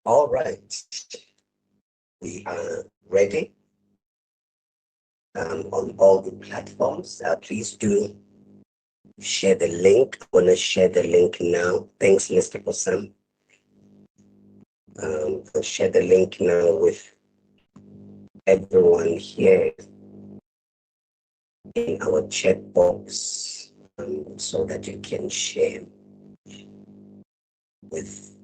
All right, we are ready on all the platforms. Please do share the link. I'm going to share the link now. Thanks, Mr. Osam. I'll share the link now with everyone here in our chat box so that you can share with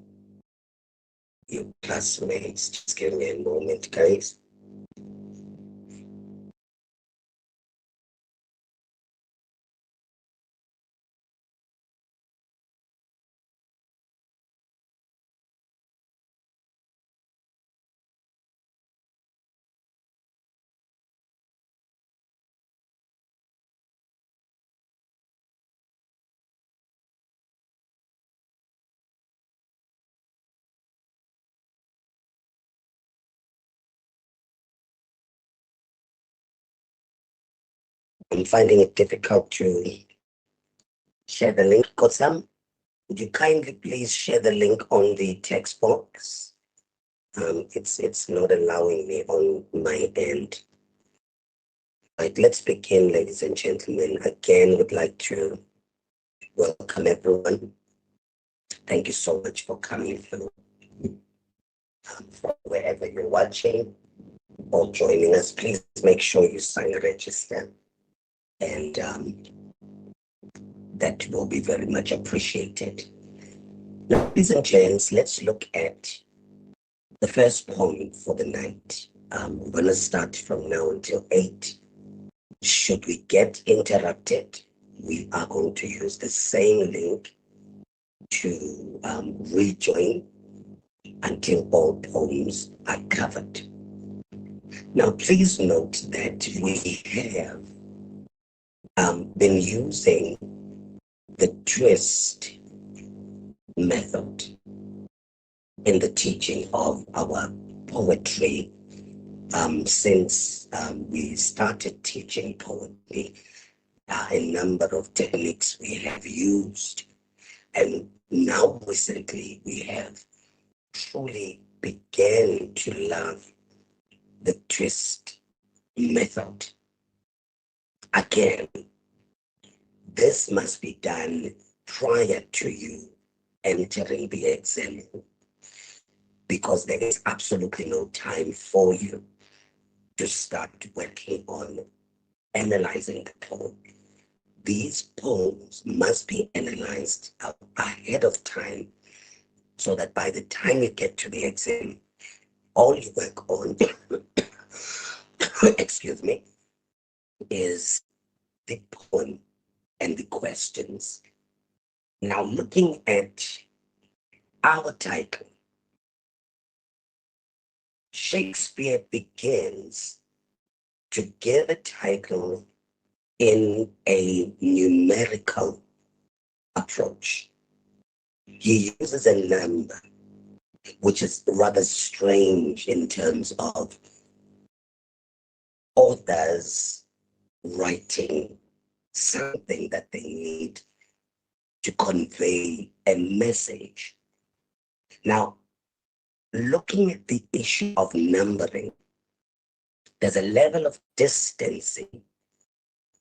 your classmates. Just give me a moment, guys. I'm finding it difficult to share the link. Kotsam, would you kindly please share the link on the text box? It's not allowing me on my end. Right, let's begin, ladies and gentlemen. Again, would like to welcome everyone. Thank you so much for coming through. From wherever you're watching or joining us, please make sure you sign and register, and that will be very much appreciated. Ladies and gents, let's look at the first poem for the night. We're going to start from now until 8. Should we get interrupted, we are going to use the same link to rejoin until all poems are covered. Now, please note that we have been using the twist method in the teaching of our poetry since we started teaching poetry. A number of techniques we have used, and now recently we have truly began to love the twist method. Again, this must be done prior to you entering the exam, because there is absolutely no time for you to start working on analyzing the poem. These poems must be analyzed ahead of time so that by the time you get to the exam, all you work on, excuse me, is the poem and the questions. Now, looking at our title, Shakespeare begins to give a title in a numerical approach. He uses a number, which is rather strange in terms of authors writing something that they need to convey a message. Now, looking at the issue of numbering, there's a level of distancing,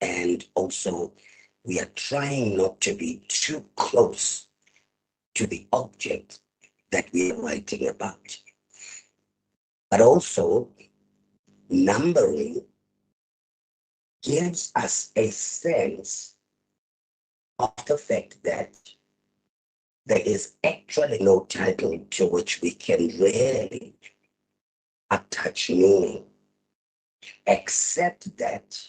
and also we are trying not to be too close to the object that we are writing about. But also, numbering gives us a sense of the fact that there is actually no title to which we can really attach meaning, except that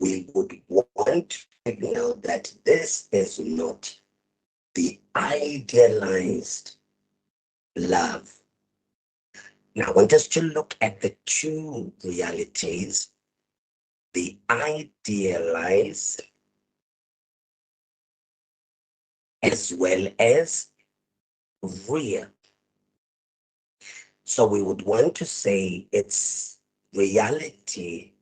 we would want to know that this is not the idealized love. Now, I want us to look at the two realities, the idealized as well as real. So we would want to say it's reality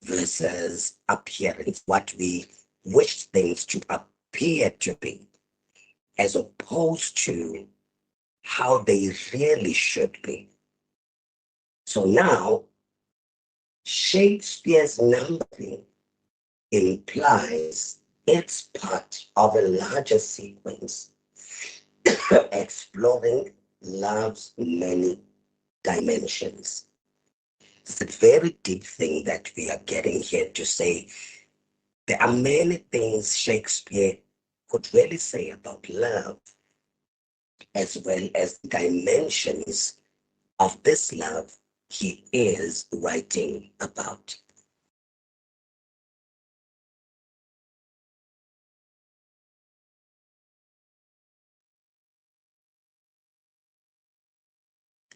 versus appearance, what we wish things to appear to be, as opposed to how they really should be. So now, Shakespeare's numbering implies it's part of a larger sequence exploring love's many dimensions. It's a very deep thing that we are getting here to say. There are many things Shakespeare could really say about love, as well as dimensions of this love he is writing about.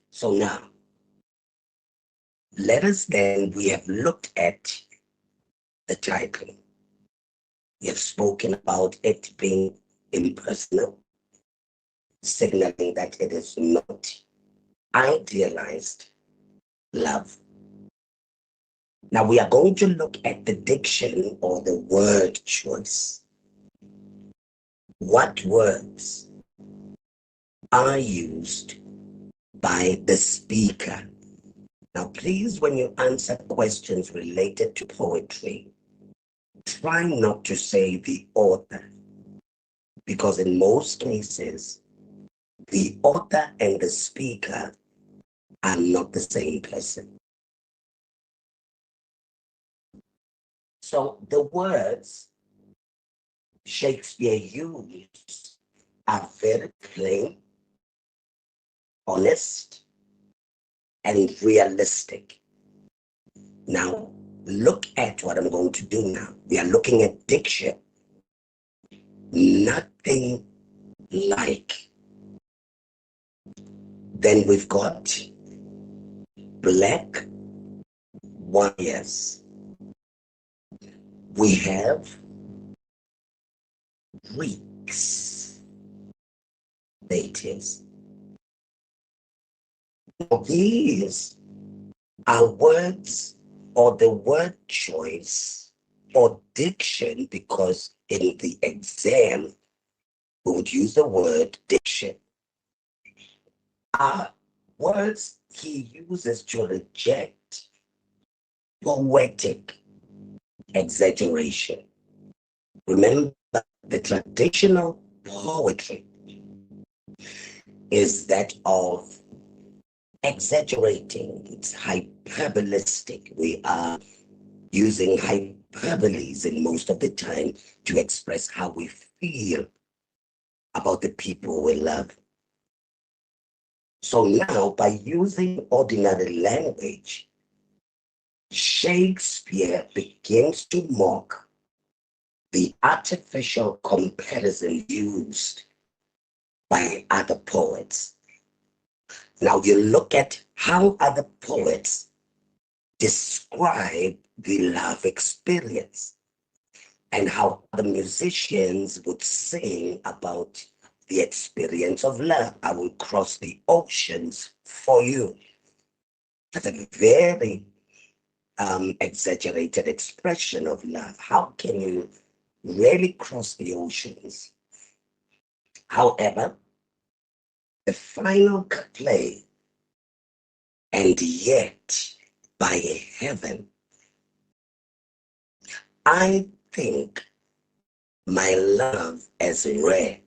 So now, let us then, we have looked at the title. We have spoken about it being impersonal, signaling that it is not idealized love. Now we are going to look at the diction or the word choice. What words are used by the speaker? Now please, when you answer questions related to poetry, try not to say the author, because in most cases, the author and the speaker are not the same person. So the words Shakespeare used are very plain, honest, and realistic. Now, look at what I'm going to do now. We are looking at diction. Nothing like. Then we've got black warriors. We have Greeks, natives. Now, these are words or the word choice or diction, because in the exam we would use the word diction. Are words he uses to reject poetic exaggeration. Remember, the traditional poetry is that of exaggerating. It's hyperbolistic. We are using hyperboles in most of the time to express how we feel about the people we love. So now, by using ordinary language, Shakespeare begins to mock the artificial comparison used by other poets. Now you look at how other poets describe the love experience and how the musicians would sing about the experience of love. I will cross the oceans for you. That's a very exaggerated expression of love. How can you really cross the oceans? However, the final play, and yet by heaven, I think my love as rare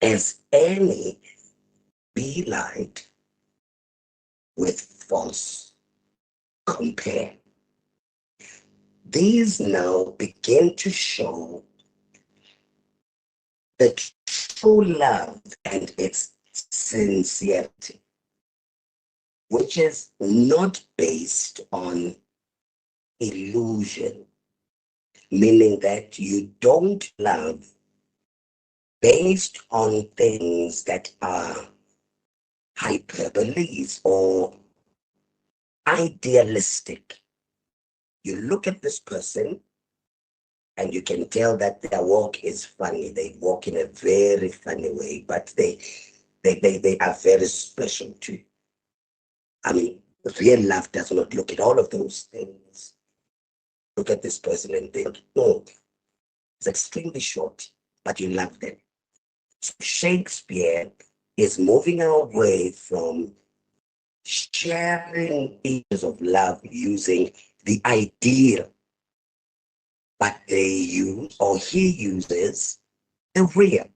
as any be-light with false compare. These now begin to show the true love and its sincerity, which is not based on illusion, meaning that you don't love based on things that are hyperboles or idealistic. You look at this person and you can tell that their walk is funny. They walk in a very funny way, but they are very special too. I mean, real love does not look at all of those things. Look at this person and think, no, it's extremely short, but you love them. Shakespeare is moving away from sharing images of love using the ideal, but they use, or he uses, the real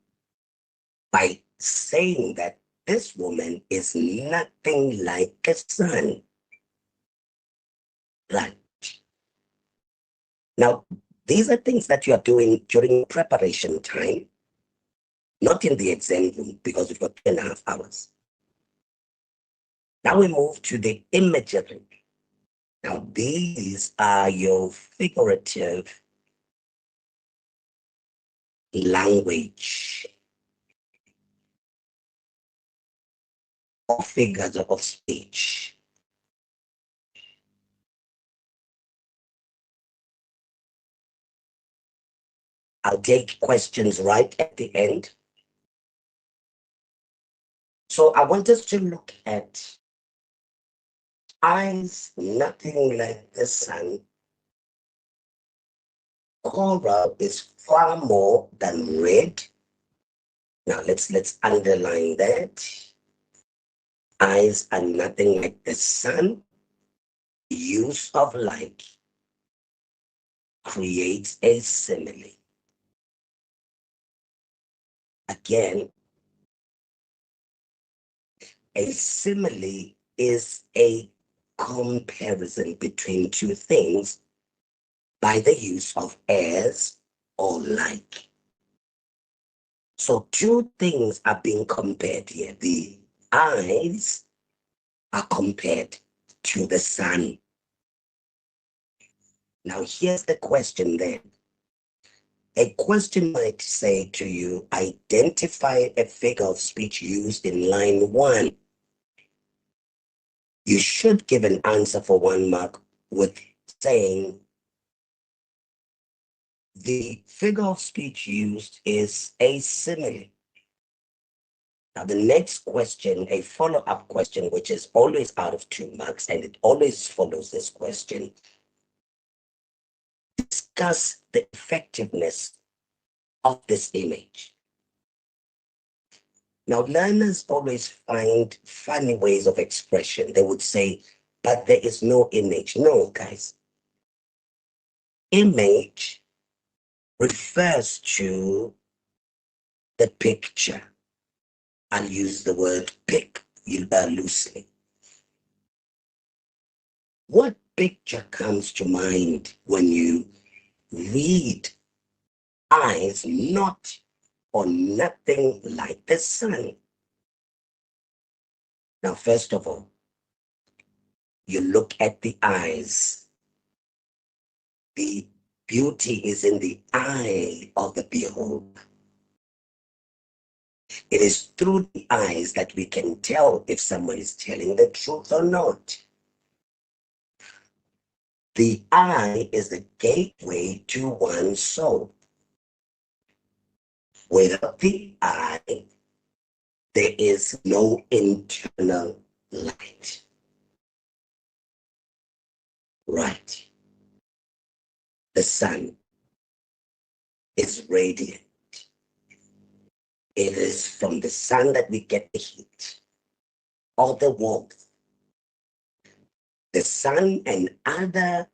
by saying that this woman is nothing like a son. Right. Now, these are things that you are doing during preparation time, not in the exam room, because you've got 2.5 hours. Now we move to the imagery. Now, these are your figurative language or figures of speech. I'll take questions right at the end. So I want us to look at eyes, nothing like the sun. Coral is far more than red. Now let's underline that. Eyes are nothing like the sun. Use of light creates a simile. Again, a simile is a comparison between two things by the use of as or like. So two things are being compared here. The eyes are compared to the sun. Now here's the question then. A question might say to you, identify a figure of speech used in line 1. You should give an answer for 1 mark with saying the figure of speech used is a simile. Now the next question, a follow-up question, which is always out of 2 marks, and it always follows this question. Discuss the effectiveness of this image. Now, learners always find funny ways of expression. They would say, but there is no image. No, guys. Image refers to the picture. I'll use the word pic loosely. What picture comes to mind when you read eyes not or nothing like the sun? Now, first of all, you look at the eyes. The beauty is in the eye of the beholder. It is through the eyes that we can tell if someone is telling the truth or not. The eye is the gateway to one's soul. Without the eye, there is no internal light. Right. The sun is radiant. It is from the sun that we get the heat or the warmth. The sun and other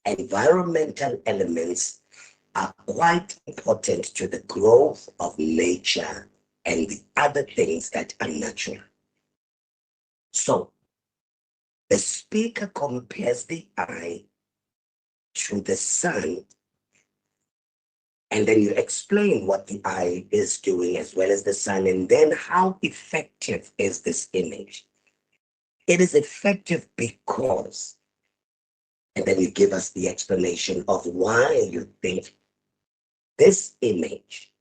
environmental elements are quite important to the growth of nature and the other things that are natural. So, the speaker compares the eye to the sun, and then you explain what the eye is doing as well as the sun, and then how effective is this image. It is effective because, and then you give us the explanation of why you think this image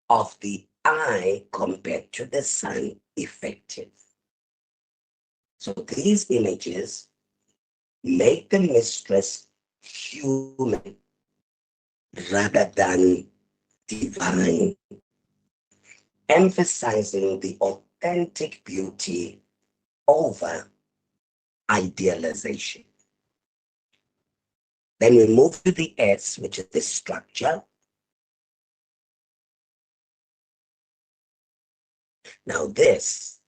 of the eye compared to the sun effective. So these images make the mistress human rather than divine, emphasizing the authentic beauty over idealization. Then we move to the S, which is the structure. Now this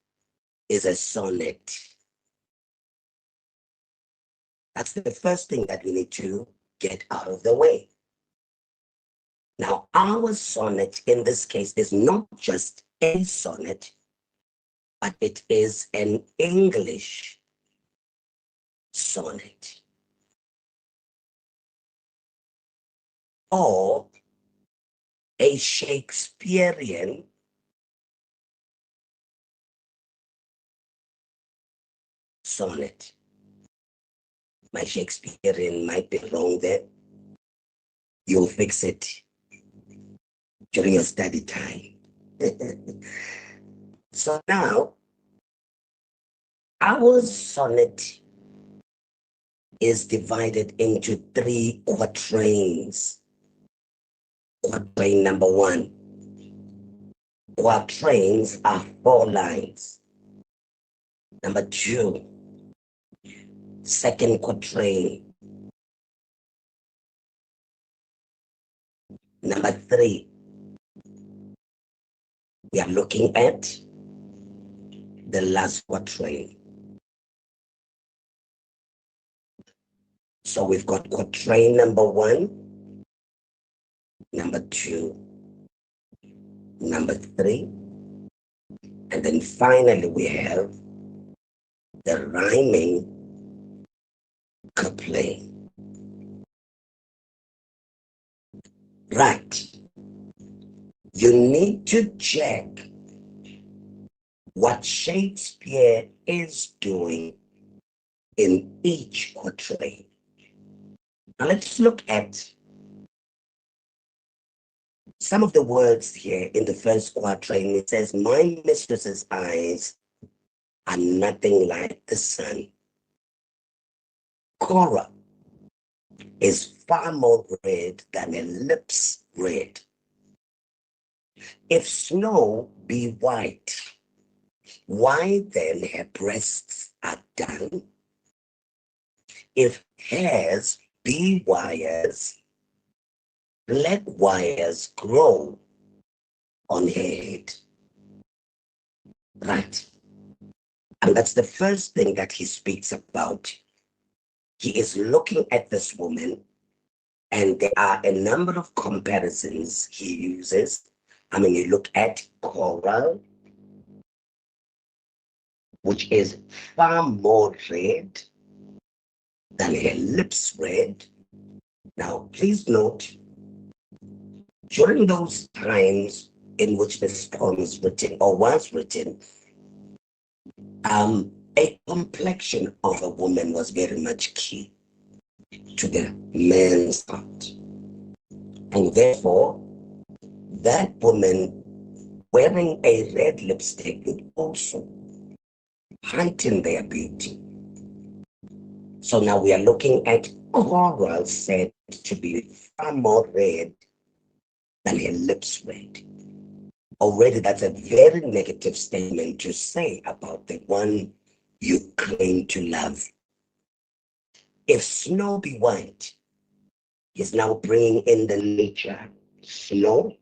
is a sonnet. That's the first thing that we need to get out of the way. Now, our sonnet in this case is not just a sonnet, but it is an English sonnet, or a Shakespearean sonnet. My Shakespearean might be wrong there. You'll fix it during your study time. So now, our sonnet is divided into 3 quatrains. Quatrain number 1. Quatrains are 4 lines. Number 2, second quatrain. Number 3, we are looking at the last quatrain. So we've got quatrain number 1, number 2, number 3, and then finally we have the rhyming couplet. Right. You need to check what Shakespeare is doing in each quatrain. Now let's look at some of the words here in the first quatrain. It says, my mistress's eyes are nothing like the sun. Cora is far more red than her lips red. If snow be white, why then her breasts are dun? If hairs be wires, let wires grow on her head. Right. And that's the first thing that he speaks about. He is looking at this woman, and there are a number of comparisons he uses. I mean, you look at coral, which is far more red than her lips red. Now, please note, during those times in which this poem is written or was written, a complexion of a woman was very much key to the man's heart. And therefore, that woman wearing a red lipstick would also heighten their beauty. So now we are looking at coral said to be far more red than her lips red. Already that's a very negative statement to say about the one you claim to love. If snow be white, he's now bringing in the nature. Snow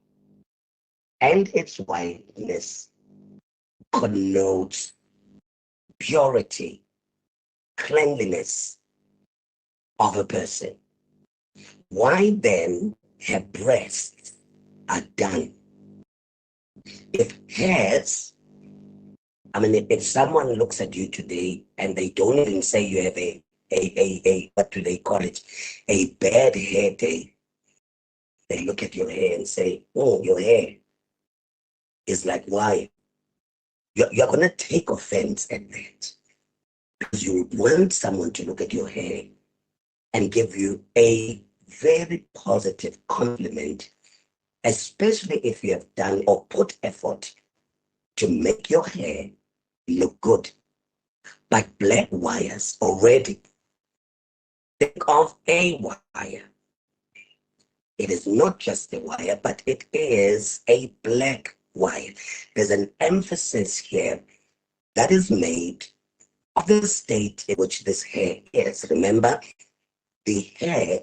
and its whiteness connotes purity, cleanliness of a person. Why then her breasts are done? If hairs, I mean, if someone looks at you today and they don't even say you have a what do they call it? A bad hair day. They look at your hair and say, oh, your hair is like wire. You're going to take offense at that. Because you want someone to look at your hair and give you a very positive compliment, especially if you have done or put effort to make your hair look good. But black wires already, think of a wire. It is not just a wire, but it is a black wire. There's an emphasis here that is made of the state in which this hair is. Remember, the hair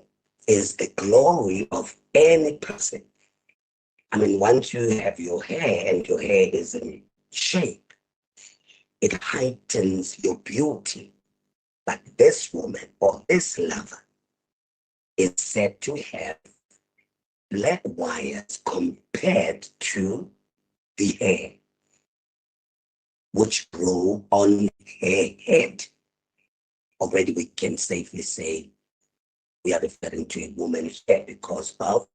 is the glory of any person. I mean, once you have your hair and your hair is in shape, it heightens your beauty. But this woman or this lover is said to have black wires compared to the hair which grow on her head. Already we can safely say we are referring to a woman here because of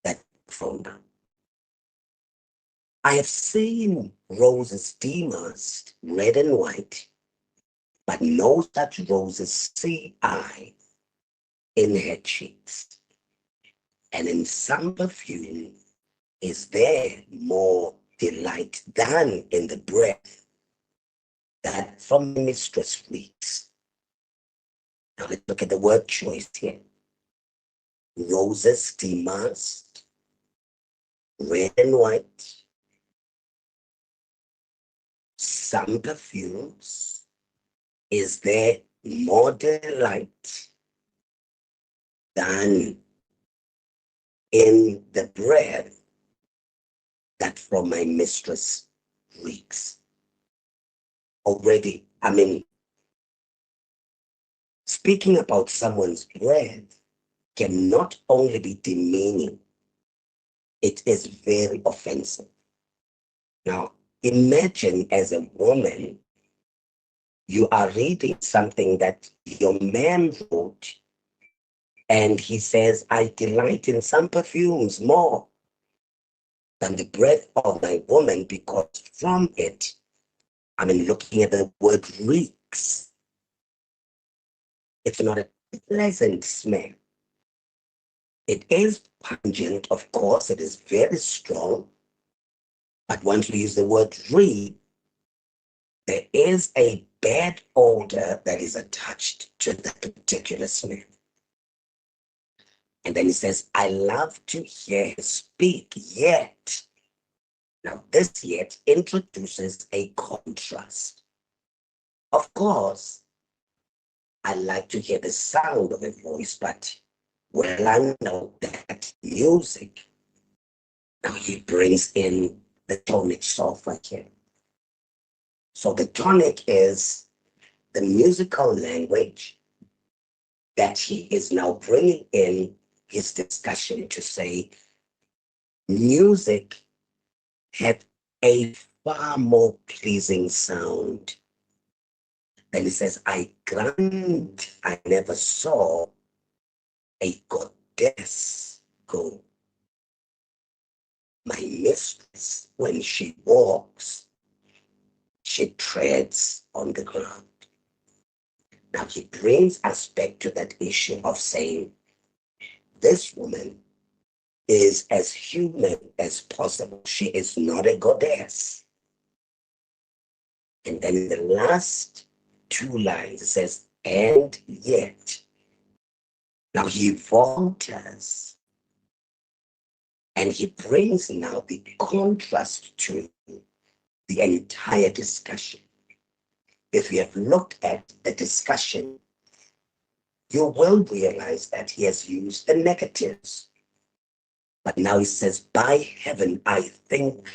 that pronoun. I have seen roses demasked, red and white, but no such roses see I in her cheeks. And in some perfume is there more delight than in the breath that from the mistress reeks. Now let's look at the word choice here. Roses demasked, red and white, some perfumes, is there more delight than in the breath that from my mistress reeks? Already, speaking about someone's breath can not only be demeaning, it is very offensive. Now, imagine as a woman, you are reading something that your man wrote, and he says, I delight in some perfumes more than the breath of my woman, because from it, looking at the word reeks, it's not a pleasant smell. It is pungent, of course, it is very strong, but once we use the word reek, there is a bad odor that is attached to that particular smell. And then he says, I love to hear her speak, yet. Now, this yet introduces a contrast. Of course, I like to hear the sound of a voice, but well, I know that music. Now he brings in the tonic software here. So the tonic is the musical language that he is now bringing in his discussion to say music had a far more pleasing sound. Then he says, I grant I never saw a goddess go. My mistress, when she walks, she treads on the ground. Now he brings us back to that issue of saying this woman is as human as possible. She is not a goddess. And then in the last two lines it says, and yet. Now he falters and he brings now the contrast to the entire discussion. If you have looked at the discussion, you will realize that he has used the negatives. But now he says, by heaven, I think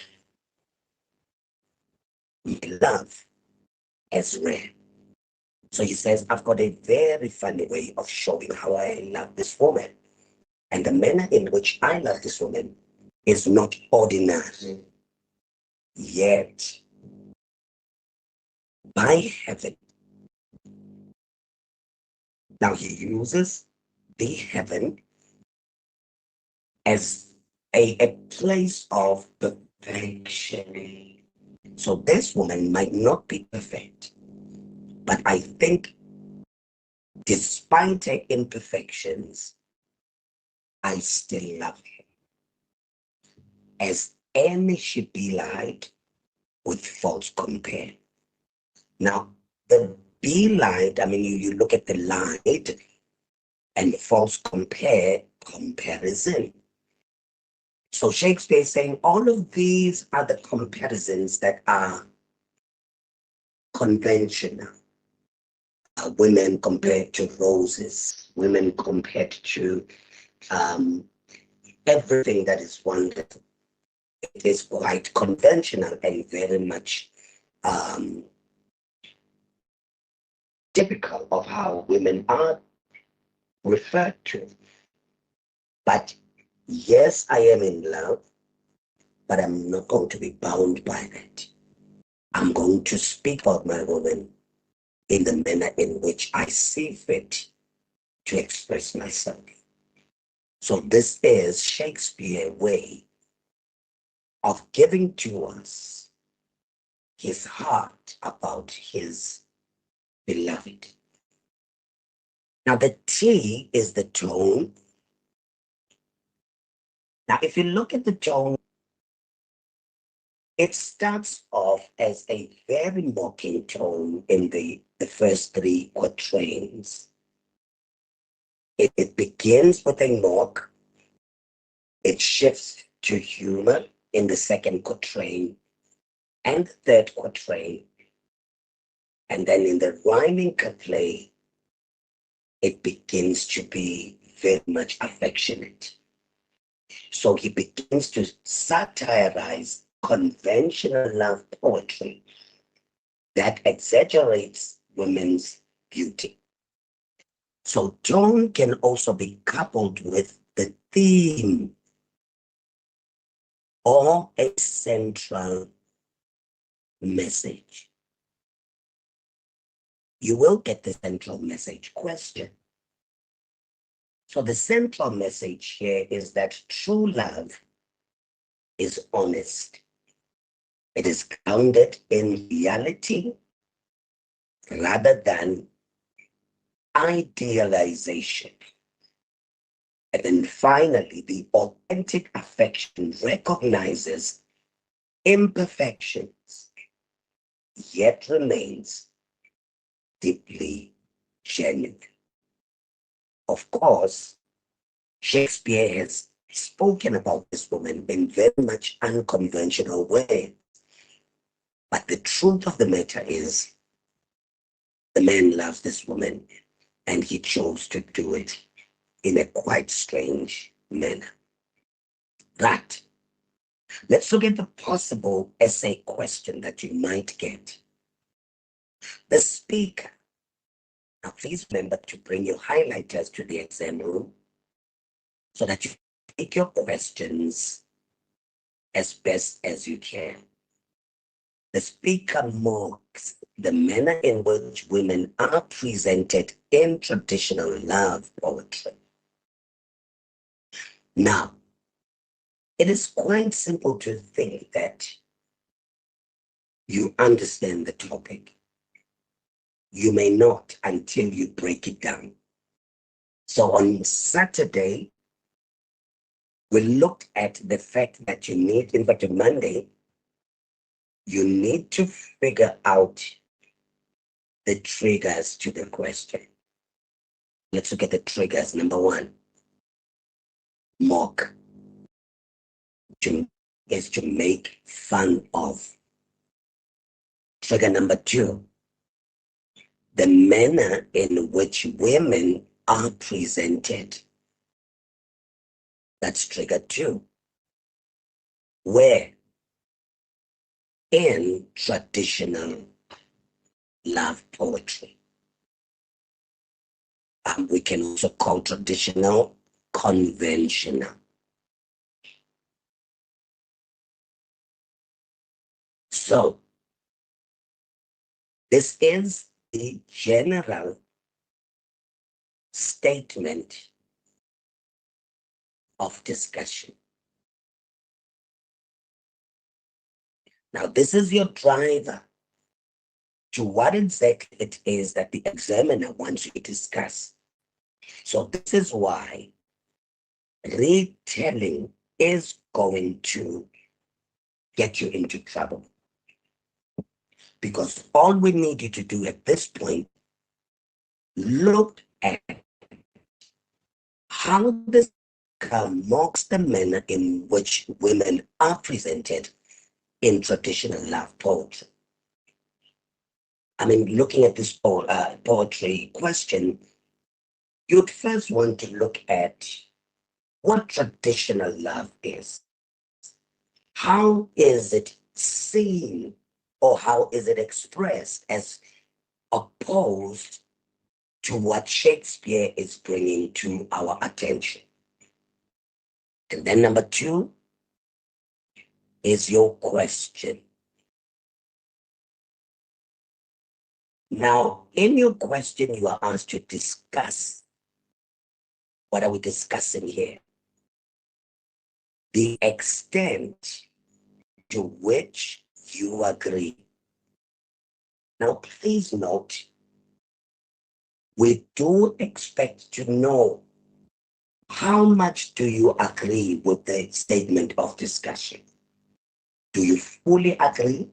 my love is rare. So he says, I've got a very funny way of showing how I love this woman. And the manner in which I love this woman is not ordinary. Yet, by heaven, now he uses the heaven as a place of perfection. So this woman might not be perfect, but I think despite her imperfections, I still love her. As any should be like with false compare. Now, the be light, you look at the light and false compare, comparison. So Shakespeare is saying all of these are the comparisons that are conventional. Women compared to roses, women compared to everything that is wonderful. it is quite conventional and very much um, typical of how women are referred to. But yes, I am in love, but I'm not going to be bound by that. I'm going to speak about my woman in the manner in which I see fit to express myself. So this is Shakespeare's way of giving to us his heart about his beloved. Now the T is the tone. Now if you look at the tone, it starts off as a very mocking tone in the first three quatrains. It begins with a mock, it shifts to humor in the second quatrain and the third quatrain, and then in the rhyming couplet, it begins to be very much affectionate. So he begins to satirize conventional love poetry that exaggerates women's beauty. So tone can also be coupled with the theme or a central message. You will get the central message question. So the central message here is that true love is honest. It is grounded in reality rather than idealization. And then finally, the authentic affection recognizes imperfections, yet remains deeply genuine. Of course, Shakespeare has spoken about this woman in very much unconventional way. But the truth of the matter is, the man loves this woman, and he chose to do it in a quite strange manner. Right. Let's look at the possible essay question that you might get. The speaker. Now, please remember to bring your highlighters to the exam room so that you take your questions as best as you can. The speaker mocks the manner in which women are presented in traditional love poetry. Now, it is quite simple to think that you understand the topic. You may not until you break it down. So on Saturday, we looked at the fact that you need, in fact, on Monday, you need to figure out the triggers to the question. Let's look at the triggers. Number one, mock is to make fun of. Trigger number two, the manner in which women are presented. That's trigger two. Where? In traditional love poetry. We can also call traditional conventional. So, this is the general statement of discussion. Now, this is your driver to what exactly it is that the examiner wants you to discuss. So this is why retelling is going to get you into trouble. Because all we need you to do at this point, look at how this mocks the manner in which women are presented in traditional love poetry. I mean, looking at this poetry question, you'd first want to look at what traditional love is. how is it seen or how is it expressed as opposed to what Shakespeare is bringing to our attention? And then number two is your question. Now, in your question, you are asked to discuss. What are we discussing here? The extent to which you agree. Now, please note, we do expect to know how much do you agree with the statement of discussion. Do you fully agree?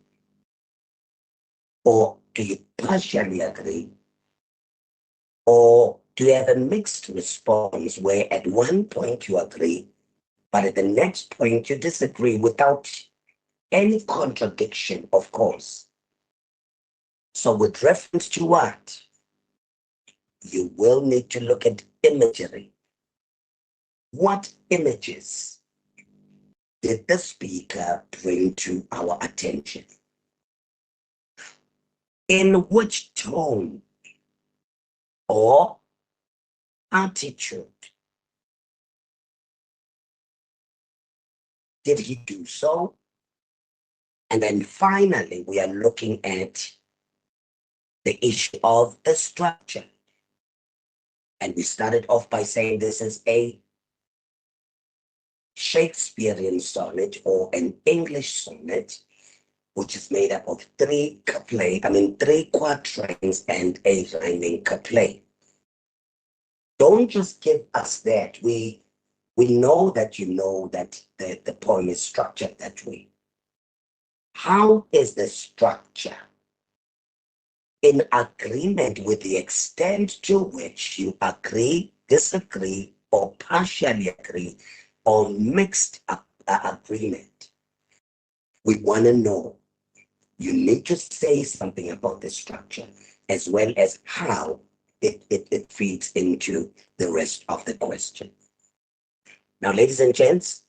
Or do you partially agree? Or do you have a mixed response where at one point you agree, but at the next point you disagree without any contradiction, of course? So with reference to what? You will need to look at imagery. What images did the speaker bring to our attention? In which tone or attitude did he do so? And then finally, we are looking at the issue of the structure. And we started off by saying this is a Shakespearean sonnet or an English sonnet, which is made up of three quatrains and a rhyming couplet. Don't just give us that. We know that you know that the poem is structured that way. How is the structure in agreement with the extent to which you agree, disagree, or partially agree, or mixed agreement? We want to know. You need to say something about the structure as well as how it feeds into the rest of the question. Now, ladies and gents,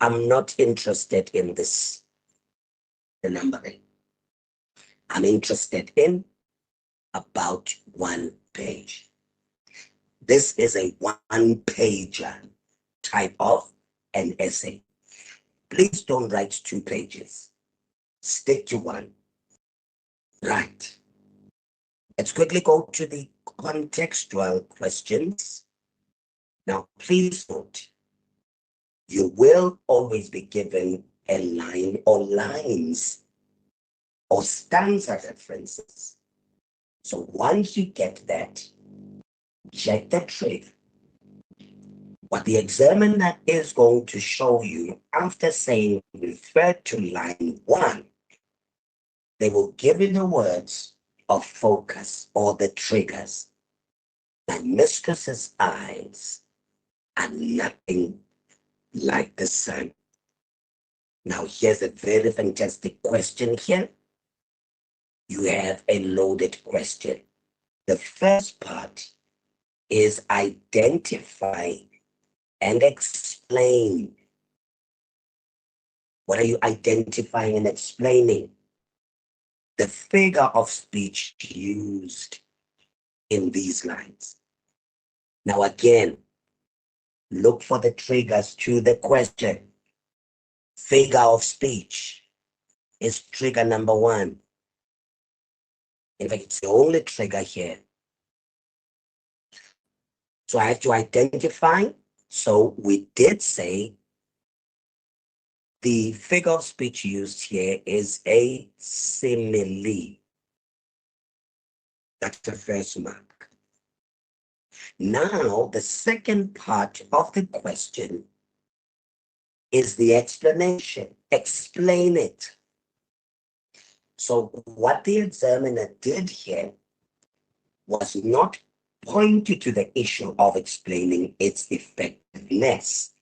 I'm not interested in this, the numbering. I'm interested in about 1 page. This is a 1-pager type of an essay. Please don't write 2 pages. Stick to 1. Right. Let's quickly go to the contextual questions. Now, please note, you will always be given a line or lines or stanza references. So once you get that, check the trick. What the examiner is going to show you after saying refer to line 1, they will give you the words of focus or the triggers. My mistress's eyes are nothing like the sun. Now here's a very fantastic question here. You have a loaded question. The first part is identify and explain. What are you identifying and explaining? The figure of speech used in these lines. Now again, look for the triggers to the question. Figure of speech is trigger number 1. In fact, it's the only trigger here. So I have to identify. So we did say the figure of speech used here is a simile. That's the first mark. Now, the second part of the question is the explanation. Explain it. So what the examiner did here was not pointed to the issue of explaining its effectiveness.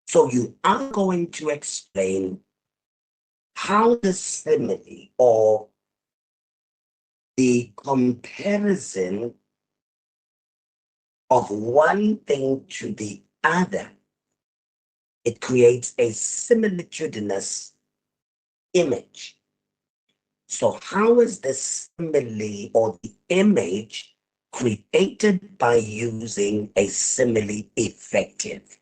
So you are going to explain how the simile or the comparison of one thing to the other It creates a similitudinous image. So how is the simile or the image created by using a simile effective?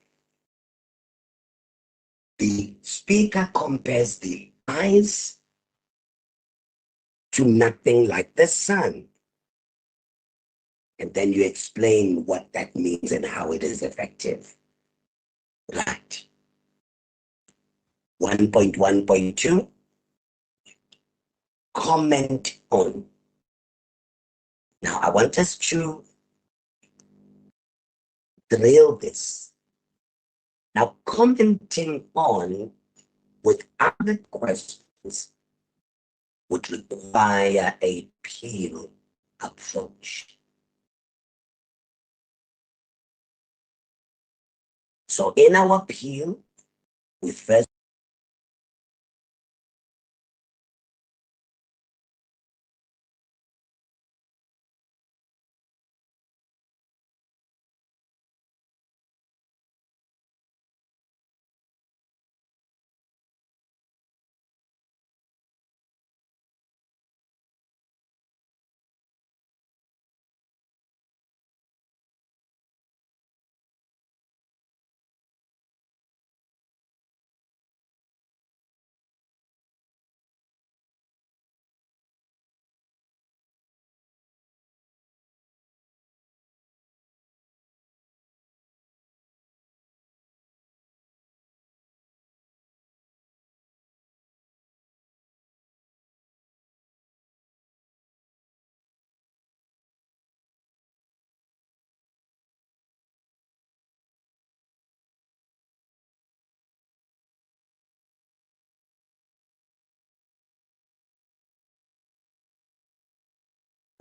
The speaker compares the eyes to nothing like the sun. And then you explain what that means and how it is effective. Right. 1.1.2, comment on. Now, I want us to drill this. Now, commenting on with other questions would require a peel approach. So in our peel, we first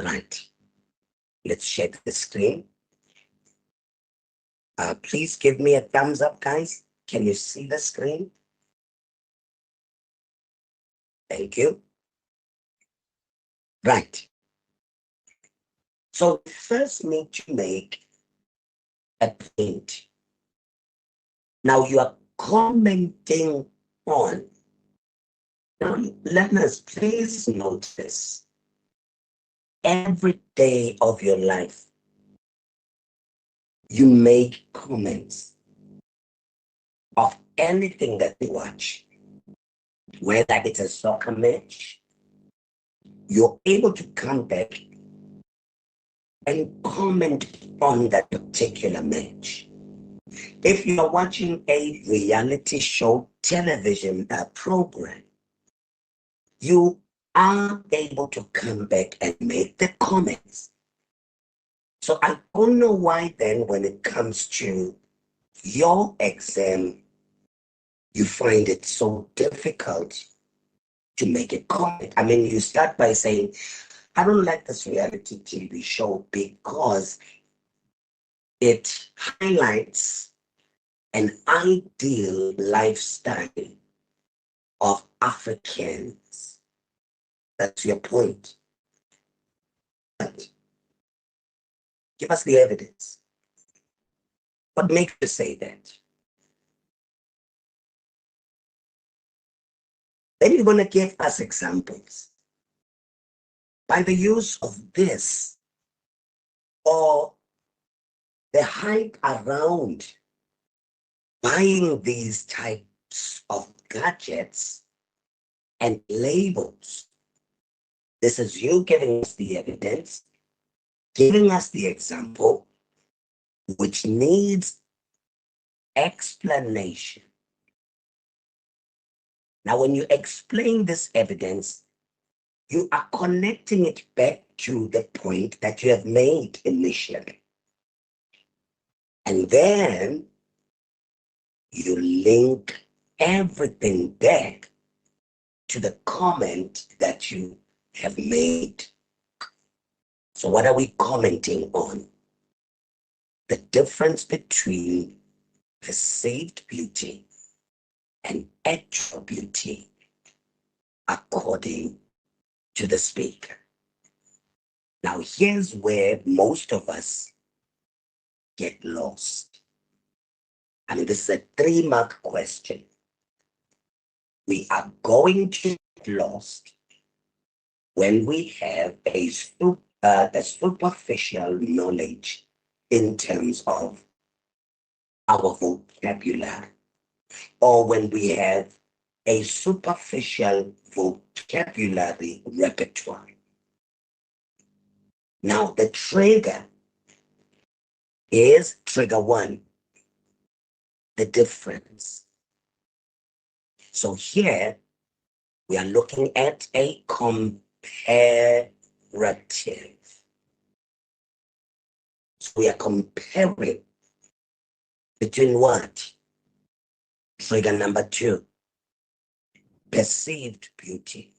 right. Let's share the screen. Please give me a thumbs up, guys. Can you see the screen? Thank you. Right. So first need to make a point. Now you are commenting on. Now, learners, please notice every day of your life, you make comments of anything that you watch, whether it's a soccer match, you're able to come back and comment on that particular match. If you're watching a reality show television program, you are able to come back and make the comments. So I don't know why then when it comes to your exam, you find it so difficult to make a comment. I mean, you start by saying, I don't like this reality TV show because it highlights an ideal lifestyle of Africans. That's your point. But give us the evidence. What makes you say that? Then you're going to give us examples. By the use of this or the hype around buying these types of gadgets and labels, this is you giving us the evidence, giving us the example, which needs explanation. Now, when you explain this evidence, you are connecting it back to the point that you have made initially. And then you link everything back to the comment that you have made. So what are we commenting on? The difference between perceived beauty and actual beauty according to the speaker. Now here's where most of us get lost. I mean, this is a 3-mark question. We are going to get lost when we have a superficial knowledge in terms of our vocabulary, or when we have a superficial vocabulary repertoire. Now, the trigger is trigger 1, the difference. So here we are looking at a comparative. So we are comparing between what? Trigger number 2, perceived beauty.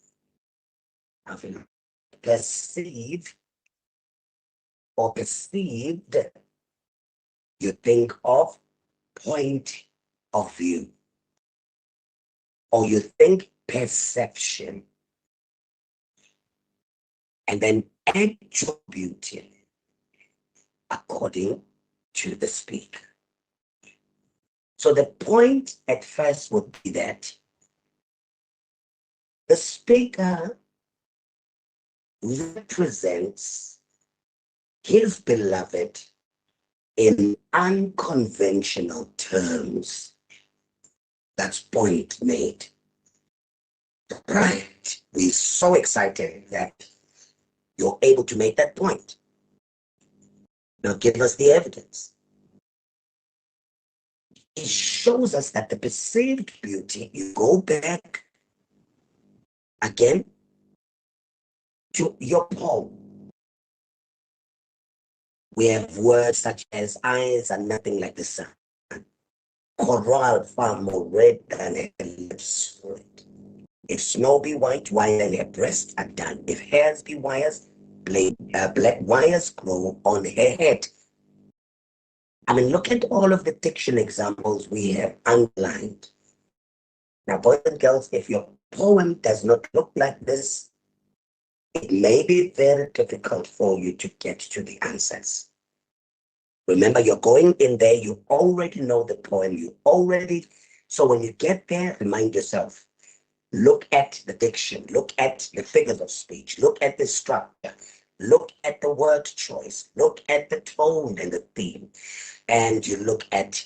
Perceived or perceived, you think of point of view, or you think perception, and then actual beauty according to the speaker. So the point at first would be that the speaker represents his beloved in unconventional terms. That's point made. Right. We're so excited that you're able to make that point. Now give us the evidence. It shows us that the perceived beauty, you go back again to your poem. We have words such as eyes are nothing like the sun. Coral far more red than her lips red. If snow be white, wire and her breasts are done. If hairs be wires, black wires grow on her head. I mean, look at all of the diction examples we have underlined. Now, boys and girls, if your poem does not look like this, it may be very difficult for you to get to the answers. Remember, you're going in there, you already know the poem, so when you get there, remind yourself, look at the diction, look at the figures of speech, look at the structure, look at the word choice, look at the tone and the theme, and you look at,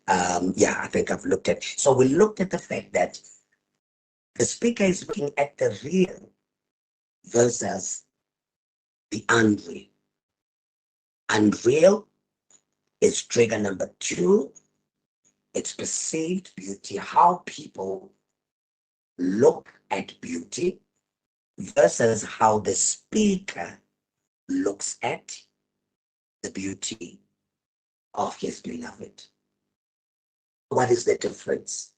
I think I've looked at, so we looked at the fact that the speaker is looking at the real versus the unreal. Unreal is trigger number 2. It's perceived beauty, how people look at beauty versus how the speaker looks at the beauty of his beloved. What is the difference?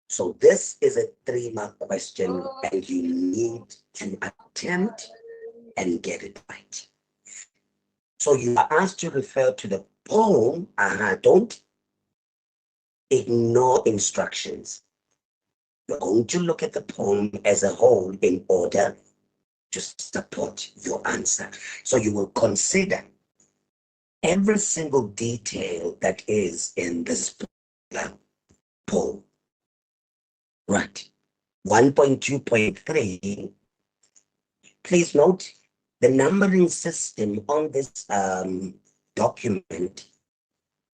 So this is a 3-mark question, and you need to attempt and get it right. So you are asked to refer to the poem. Don't ignore instructions. You're going to look at the poem as a whole in order to support your answer. So you will consider every single detail that is in this poem. Right. 1.2.3, please note the numbering system on this document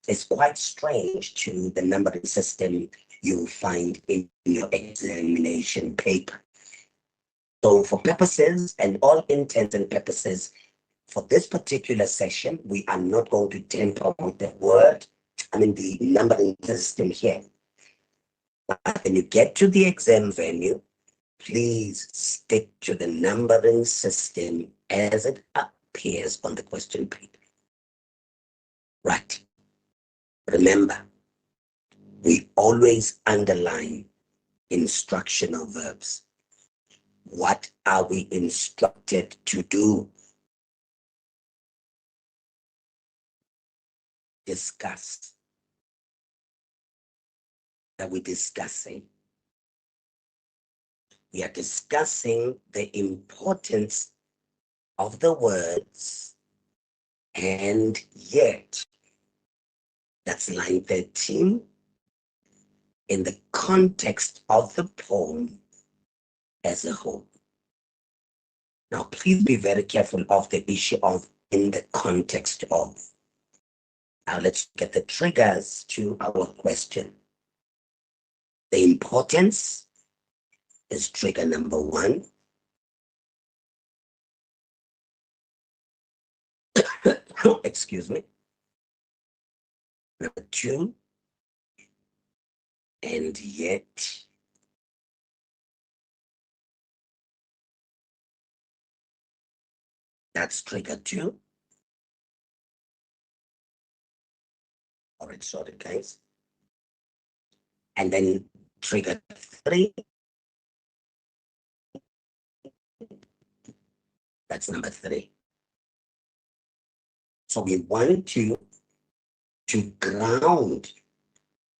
is quite strange to the numbering system you'll find in your examination paper. So for purposes and all intents and purposes, for this particular session, we are not going to tamper with the numbering system here. But when you get to the exam venue, please stick to the numbering system as it appears on the question paper. Right. Remember, we always underline instructional verbs. What are we instructed to do? Discuss. Are we discussing? We are discussing the importance of the words, and yet That's line 13. In the context of the poem as a whole. Now, please be very careful of the issue of in the context of. Now, let's get the triggers to our question. The importance is trigger number 1. Excuse me. Number 2. And yet. That's trigger 2. All right, sorry, guys. And then trigger 3. That's number 3. So we want you to ground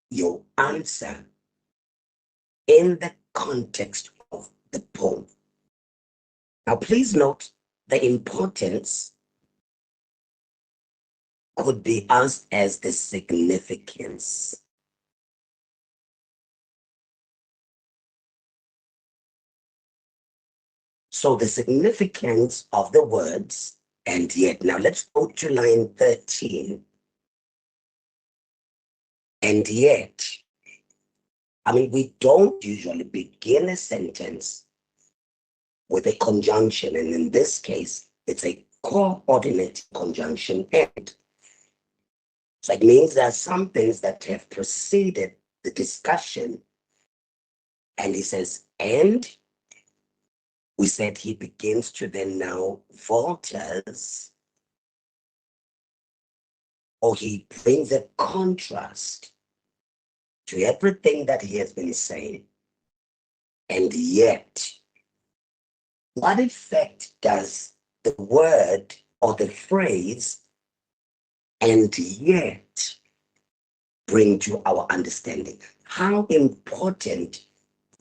your answer in the context of the poem. Now, please note the importance could be asked as the significance. So the significance of the words, and yet. Now let's go to line 13. And yet. I mean, we don't usually begin a sentence with a conjunction, and in this case, it's a coordinate conjunction and. So it means there are some things that have preceded the discussion. And he says, and we said he begins to then now falters, or he brings a contrast to everything that he has been saying. And yet, what effect does the word or the phrase and yet bring to our understanding? How important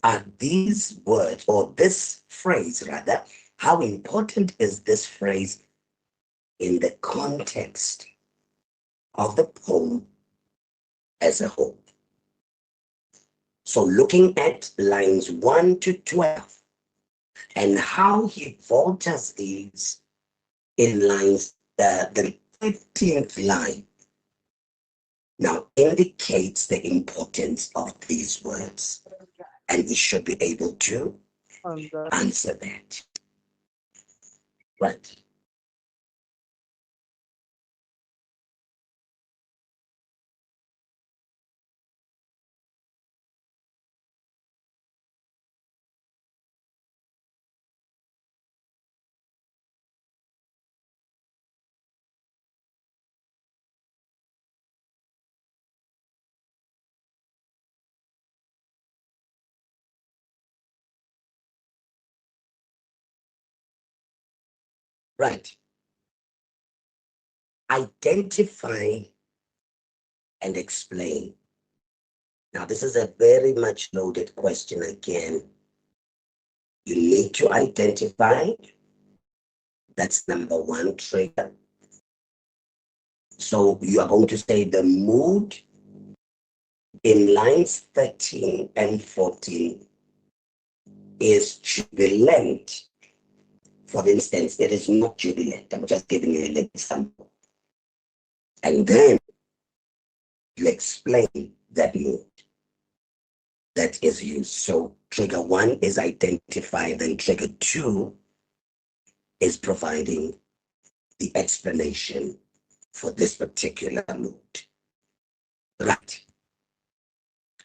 are these words, or this phrase rather, how important is this phrase in the context of the poem as a whole? So looking at lines 1 to 12 and how he falters these in lines, the 15th line now indicates the importance of these words. And we should be able to answer that. Right. Right. Identify and explain. Now, this is a very much loaded question again. You need to identify. That's number 1 trigger. So you are going to say the mood in lines 13 and 14 is jubilant. For instance, it is not jubilant. I'm just giving you an example. And then you explain that mood that is used. So trigger 1 is identify, then trigger 2 is providing the explanation for this particular mood. Right.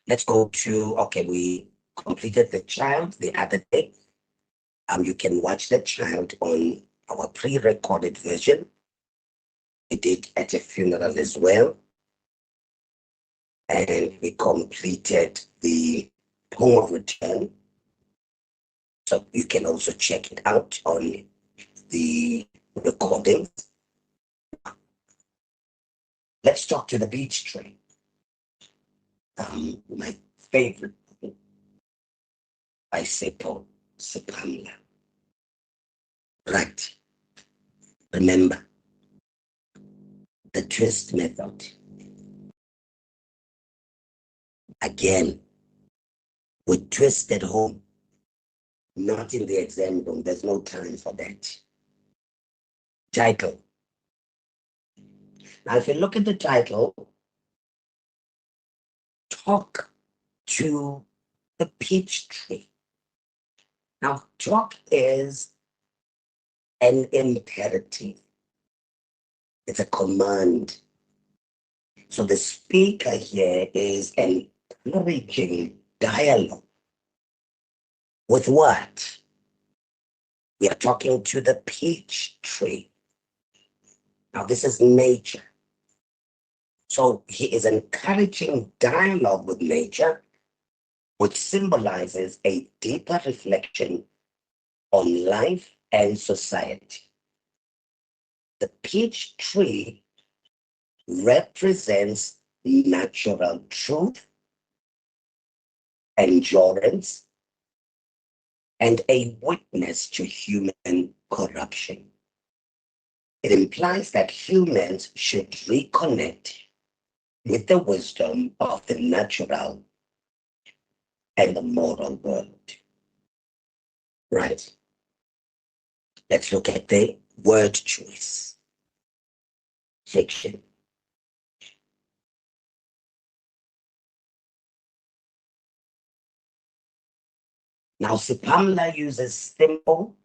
Let's go to, okay, we completed the child the other day. You can watch the child on our pre-recorded version. We did at a funeral as well. And we completed the poem of return. So you can also check it out on the recordings. Let's talk to the beech tree. My favorite by Sepo Sepamla. Right. Remember, the twist method Again, with twist at home, not in the exam room. There's no time for that. Title. Now, if you look at the title, talk to the peach tree. Now, talk is an imperative. It's a command. So the speaker here is encouraging dialogue. With what? We are talking to the peach tree. Now, this is nature. So he is encouraging dialogue with nature, which symbolizes a deeper reflection on life and society. The peach tree represents natural truth, endurance, and a witness to human corruption. It implies that humans should reconnect with the wisdom of the natural and the moral world. Right. Let's look at the word choice section. Now, Sipamla uses simple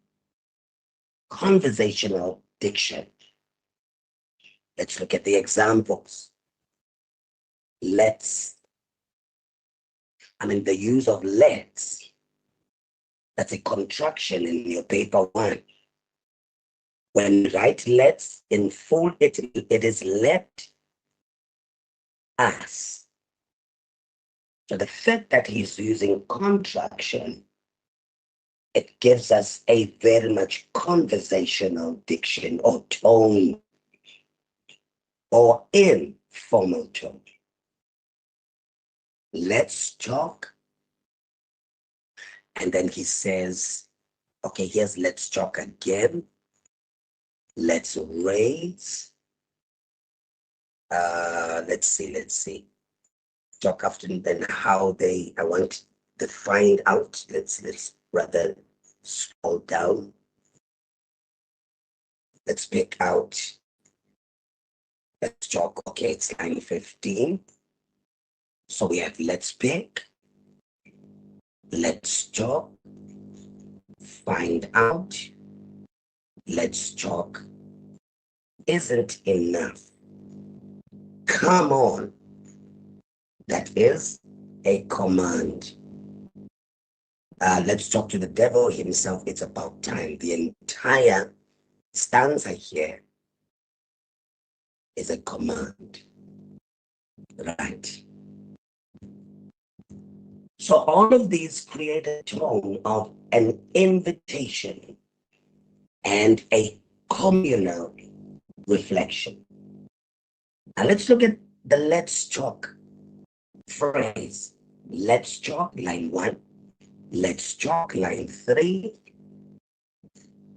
conversational diction. Let's look at the examples. The use of let's. That's a contraction in your paper one. When you write let's in full, it is let us. So the fact that he's using contraction, it gives us a very much conversational diction or tone or informal tone. Let's talk. And then he says, okay, here's let's talk again. Let's raise. Let's see. Talk after, then how I want to find out. Let's rather scroll down. Let's pick out. Let's talk. Okay, it's line 15. So we have let's pick. Let's talk. Find out. Let's talk. Isn't enough. Come on. That is a command. Let's talk to the devil himself. It's about time. The entire stanza here is a command. Right. So all of these create a tone of an invitation and a communal reflection. Now let's look at the let's talk phrase. Let's talk, line 1. Let's talk, line 3.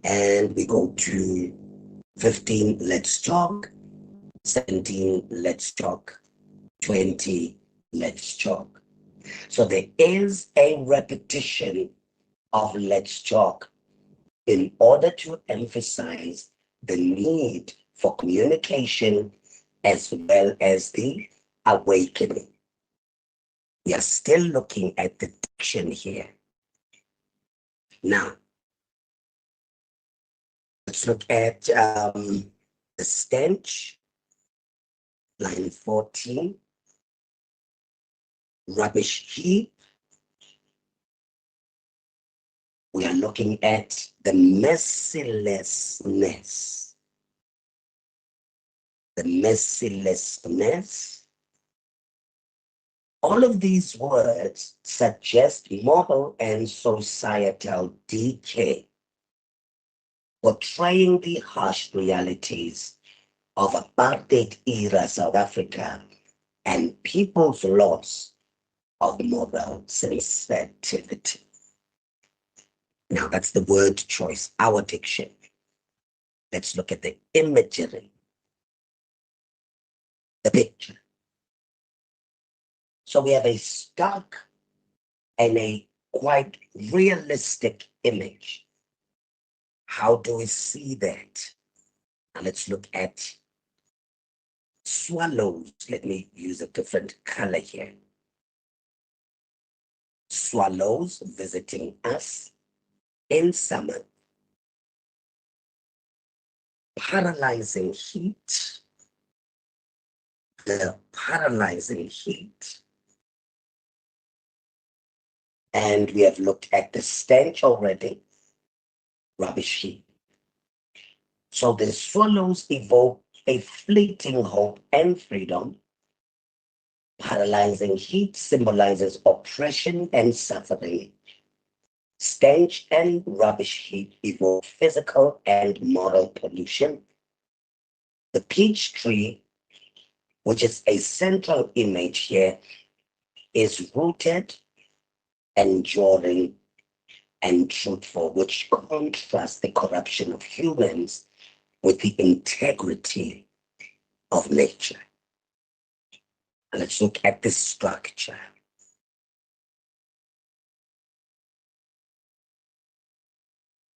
And we go to 15, let's talk. 17, let's talk. 20, let's talk. So there is a repetition of let's talk in order to emphasize the need for communication as well as the awakening. We are still looking at the diction here. Now, let's look at the stench, line 14. Rubbish heap. We are looking at the mercilessness. The mercilessness. All of these words suggest moral and societal decay, portraying the harsh realities of apartheid-era South Africa and people's loss of moral sensitivity. Now, that's the word choice, our diction. Let's look at the imagery, the picture. So we have a stark and a quite realistic image. How do we see that? Now let's look at swallows. Let me use a different color here. Swallows visiting us in summer. Paralyzing heat. The paralyzing heat. And we have looked at the stench already. Rubbish heap. So the swallows evoke a fleeting hope and freedom. Paralyzing heat symbolizes oppression and suffering. Stench and rubbish heap evoke physical and moral pollution. The peach tree, which is a central image here, is rooted, enduring, and truthful, which contrasts the corruption of humans with the integrity of nature. Let's look at this structure.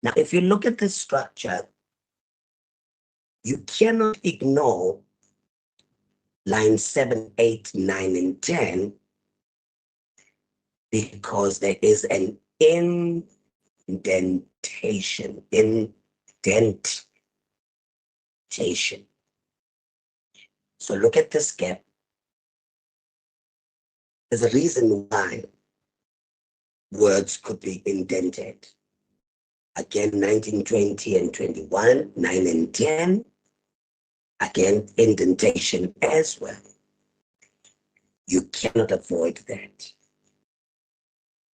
Now, if you look at this structure, you cannot ignore lines 7, 8, 9, and 10 because there is an indentation. So look at this gap. There's a reason why words could be indented. Again, 19, 20, and 21, 9 and 10. Again, indentation as well. You cannot avoid that.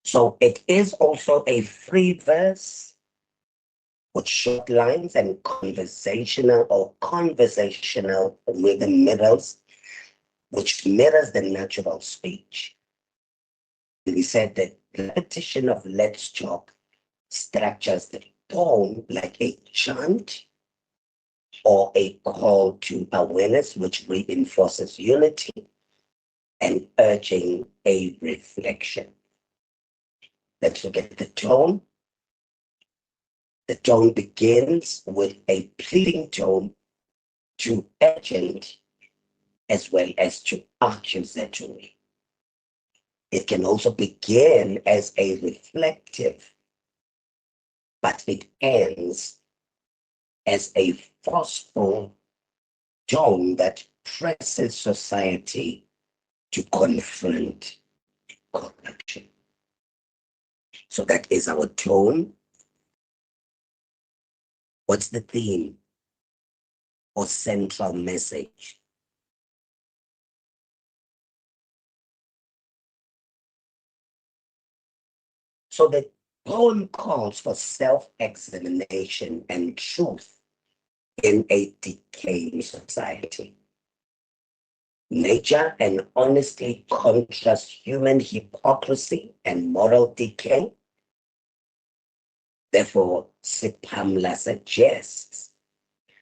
So it is also a free verse with short lines and conversational rhythm mirrors, which mirrors the natural speech. We said that repetition of let's talk structures the tone like a chant or a call to awareness, which reinforces unity and urging a reflection. Let's look at the tone. The tone begins with a pleading tone to urgent as well as to accusatory. It can also begin as a reflective, but it ends as a forceful tone that presses society to confront corruption. So that is our tone. What's the theme or central message? So the poem calls for self-examination and truth in a decaying society. Nature and honesty contrast human hypocrisy and moral decay. Therefore, Sipamla suggests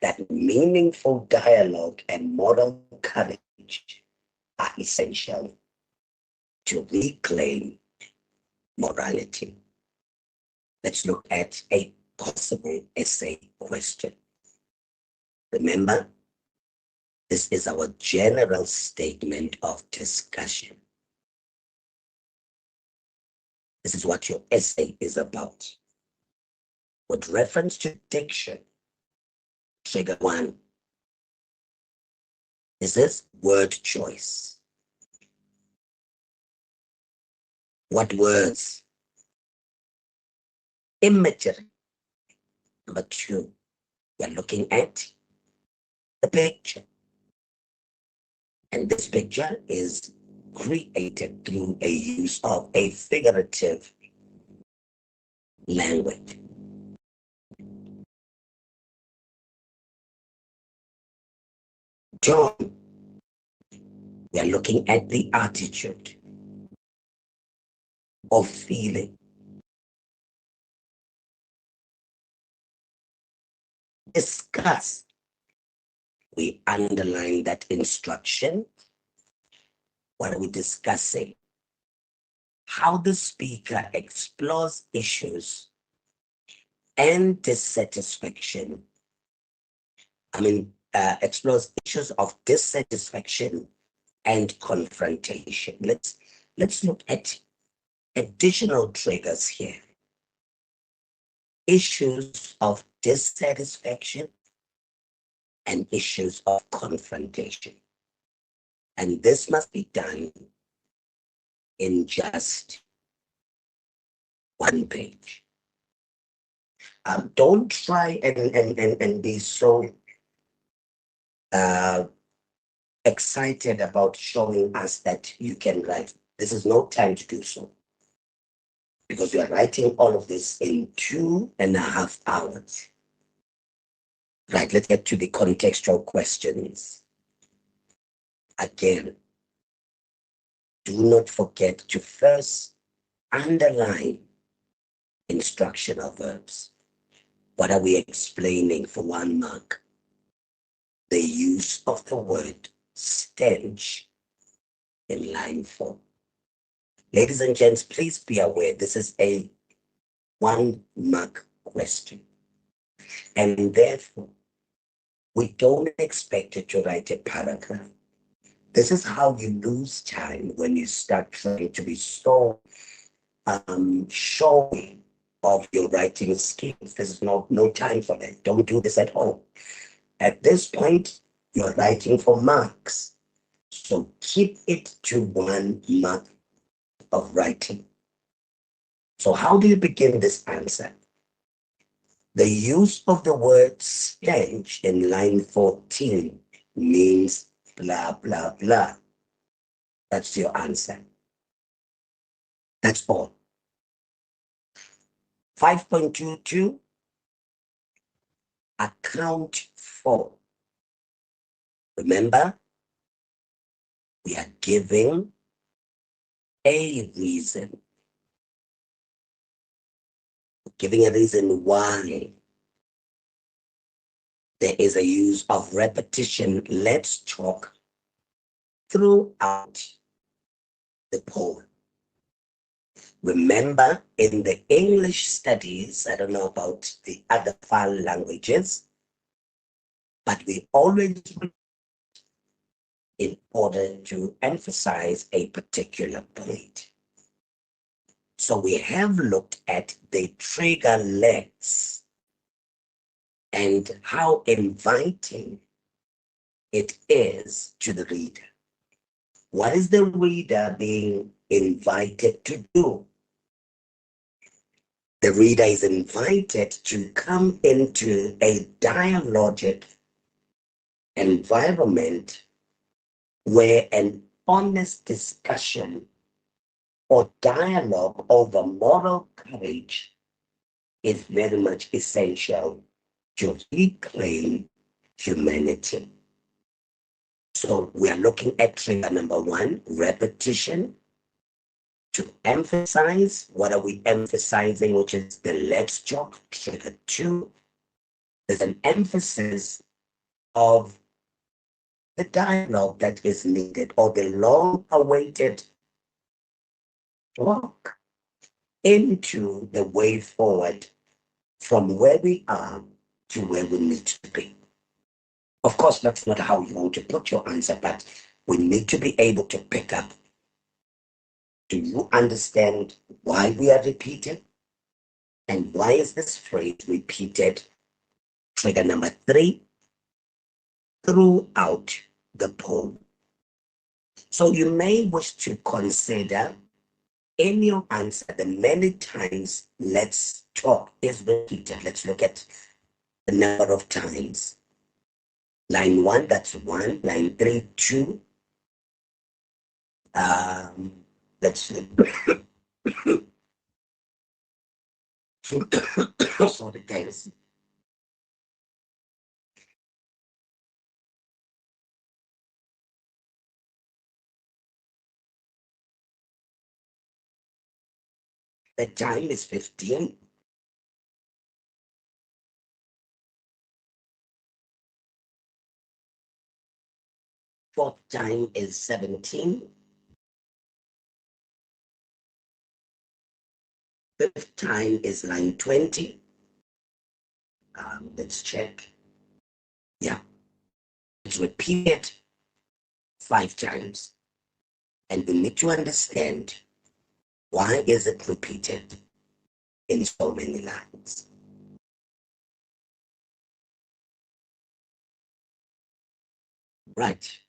that meaningful dialogue and moral courage are essential to reclaim morality. Let's look at a possible essay question. Remember, this is our general statement of discussion. This is what your essay is about. With reference to diction, trigger 1. This is word choice. What words? Imagery. Number 2, we're looking at the picture. And this picture is created through a use of a figurative language. John, we are looking at the attitude of feeling. Discuss, we underline that instruction What are we discussing? How the speaker explores issues and dissatisfaction. Explores issues of dissatisfaction and confrontation. Let's look at additional triggers here. Issues of dissatisfaction and issues of confrontation. And this must be done in just one page. Don't try and be so excited about showing us that you can write. This is no time to do so, because you are writing all of this in 2.5 hours. Right, let's get to the contextual questions. Again, do not forget to first underline instructional verbs. What are we explaining for 1 mark? The use of the word stench in line 4. Ladies and gents, please be aware this is a 1 mark question. And therefore, we don't expect you to write a paragraph. This is how you lose time when you start trying to be so showy of your writing skills. There's no time for that. Don't do this at home. At this point, you're writing for marks. So keep it to 1 mark of writing. So how do you begin this answer? The use of the word stench in line 14 means blah, blah, blah. That's your answer. That's all. 5.22, account for. Remember, we are giving a reason. Giving a reason why. There is a use of repetition. Let's talk throughout the poem. Remember, in the English studies, I don't know about the other 5 languages, but we always, in order to emphasize a particular point. So we have looked at the trigger legs and how inviting it is to the reader. What is the reader being invited to do? The reader is invited to come into a dialogic environment where an honest discussion or dialogue over moral courage is very much essential to reclaim humanity. So we are looking at trigger number 1, repetition. To emphasize, what are we emphasizing, which is the let's talk. Trigger 2, there's an emphasis of the dialogue that is needed, or the long-awaited walk into the way forward from where we are to where we need to be. Of course, that's not how you want to put your answer, but we need to be able to pick up. Do you understand why we are repeating? And why is this phrase repeated? Trigger number 3, throughout the poem. So you may wish to consider in your answer the many times let's talk is repeated. Let's look at the number of times. Line 1, that's 1. Line 3, 2. Let's see. Sorry, guys. The time is 15. Fourth time is 17. Fifth time is line 20. Let's check. Yeah, it's repeated 5 times. And we need to understand, why is it repeated in so many lines? Right.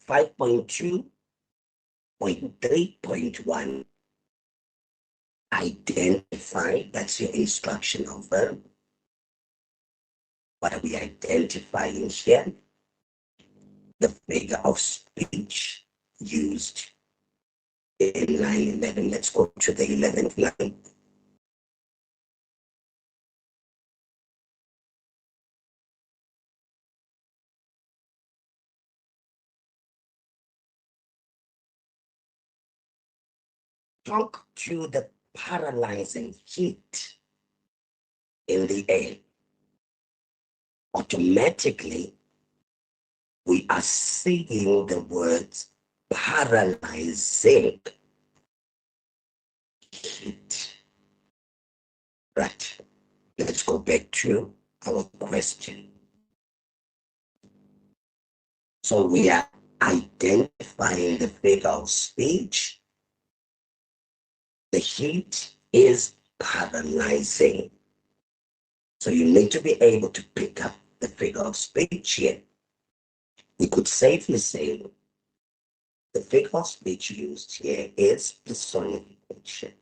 5.2.3.1. Identify, that's your instructional verb. What are we identifying here? The figure of speech used in line 11. Let's go to the 11th line. Talk to the paralyzing heat in the air. Automatically, we are seeing the words paralyzing heat. Right. Let's go back to our question. So we are identifying the figure of speech. The heat is paralyzing. So you need to be able to pick up the figure of speech here. We could safely say the figure of speech used here is personification.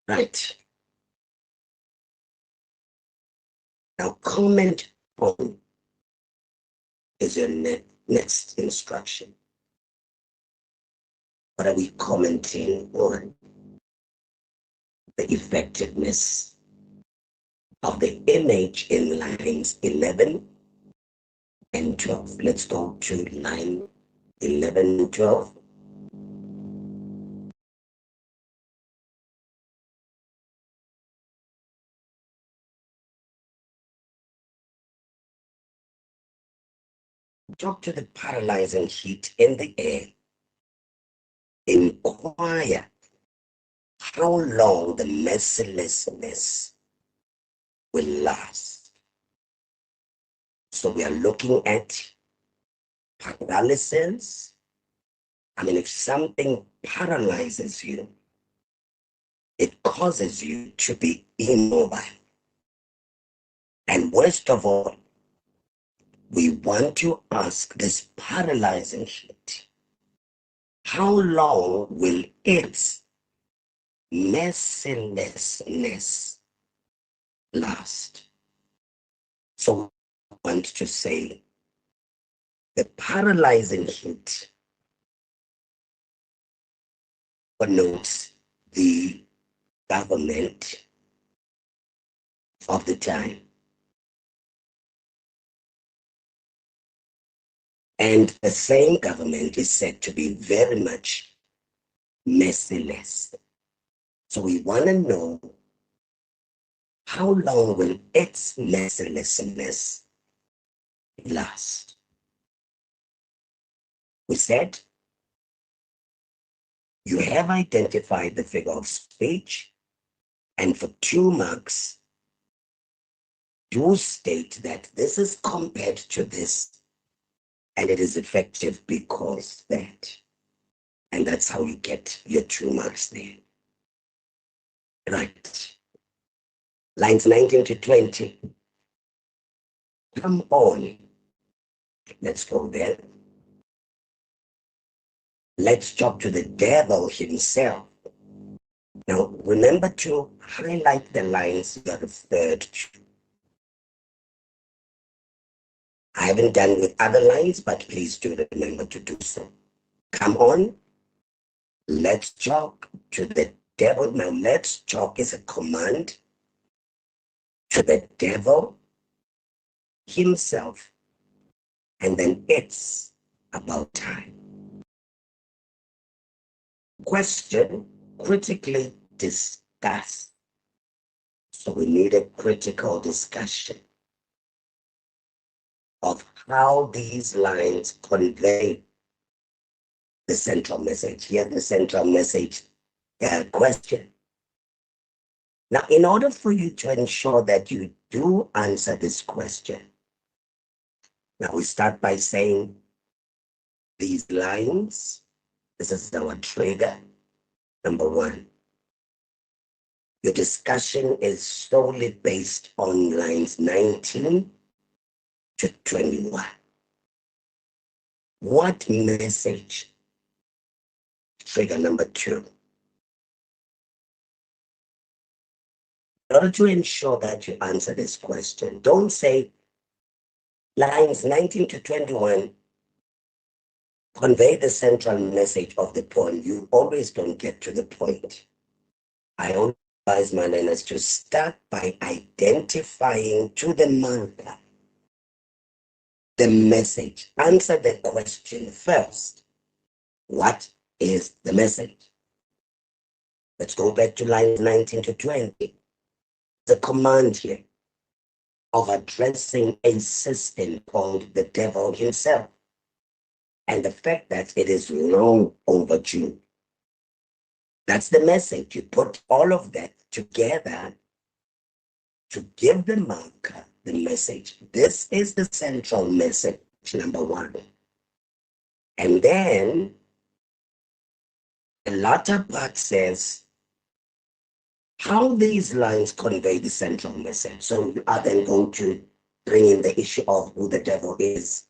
Right. Now comment on is your next instruction. What are we commenting on? The effectiveness of the image in lines 11 and 12. Let's go to line 11 and 12. Talk to the paralyzing heat in the air. Inquire how long the mercilessness will last. So we are looking at paralysis. I mean, if something paralyzes you, it causes you to be immobile. And worst of all, we want to ask this paralyzing heat, how long will its mercilessness last? So we want to say the paralyzing heat connotes the government of the time. And the same government is said to be very much merciless. So we want to know, how long will its mercilessness last? We said you have identified the figure of speech, and for 2 marks, you state that this is compared to this, and it is effective because that. And that's how you get your 2 marks there. Right. Lines 19 to 20. Come on. Let's go there. Let's talk to the devil himself. Now, remember to highlight the lines you are referred to. I haven't done with other lines, but please do remember to do so. Come on. Let's talk to the devil. Now, let's talk is a command to the devil himself. And then it's about time. Question, critically discuss. So we need a critical discussion of how these lines convey the central message. Here's the central message question. Now, in order for you to ensure that you do answer this question, now we start by saying these lines, this is our trigger, number one. Your discussion is solely based on lines 19 to 21. What message? Trigger number two. In order to ensure that you answer this question, don't say lines 19 to 21 convey the central message of the poem. You always don't get to the point. I always advise my learners to start by identifying to the marker the message. Answer the question first. What is the message? Let's go back to lines 19 to 20. The command here of addressing a system called the devil himself, and the fact that it is long overdue. That's the message. You put all of that together to give the marker the message. This is the central message, number one. And then the latter part says how these lines convey the central message. So you are then going to bring in the issue of who the devil is,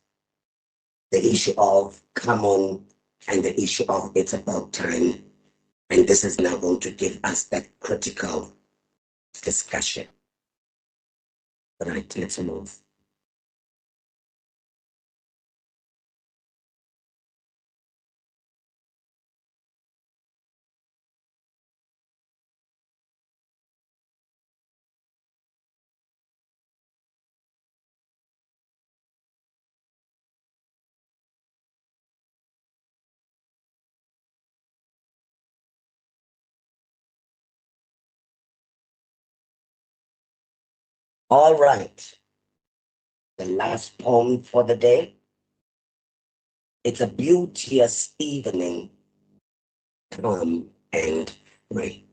the issue of come on, and the issue of it's about time. And this is now going to give us that critical discussion. Right, let's move. All right. The last poem for the day. It's a beauteous evening, calm and free.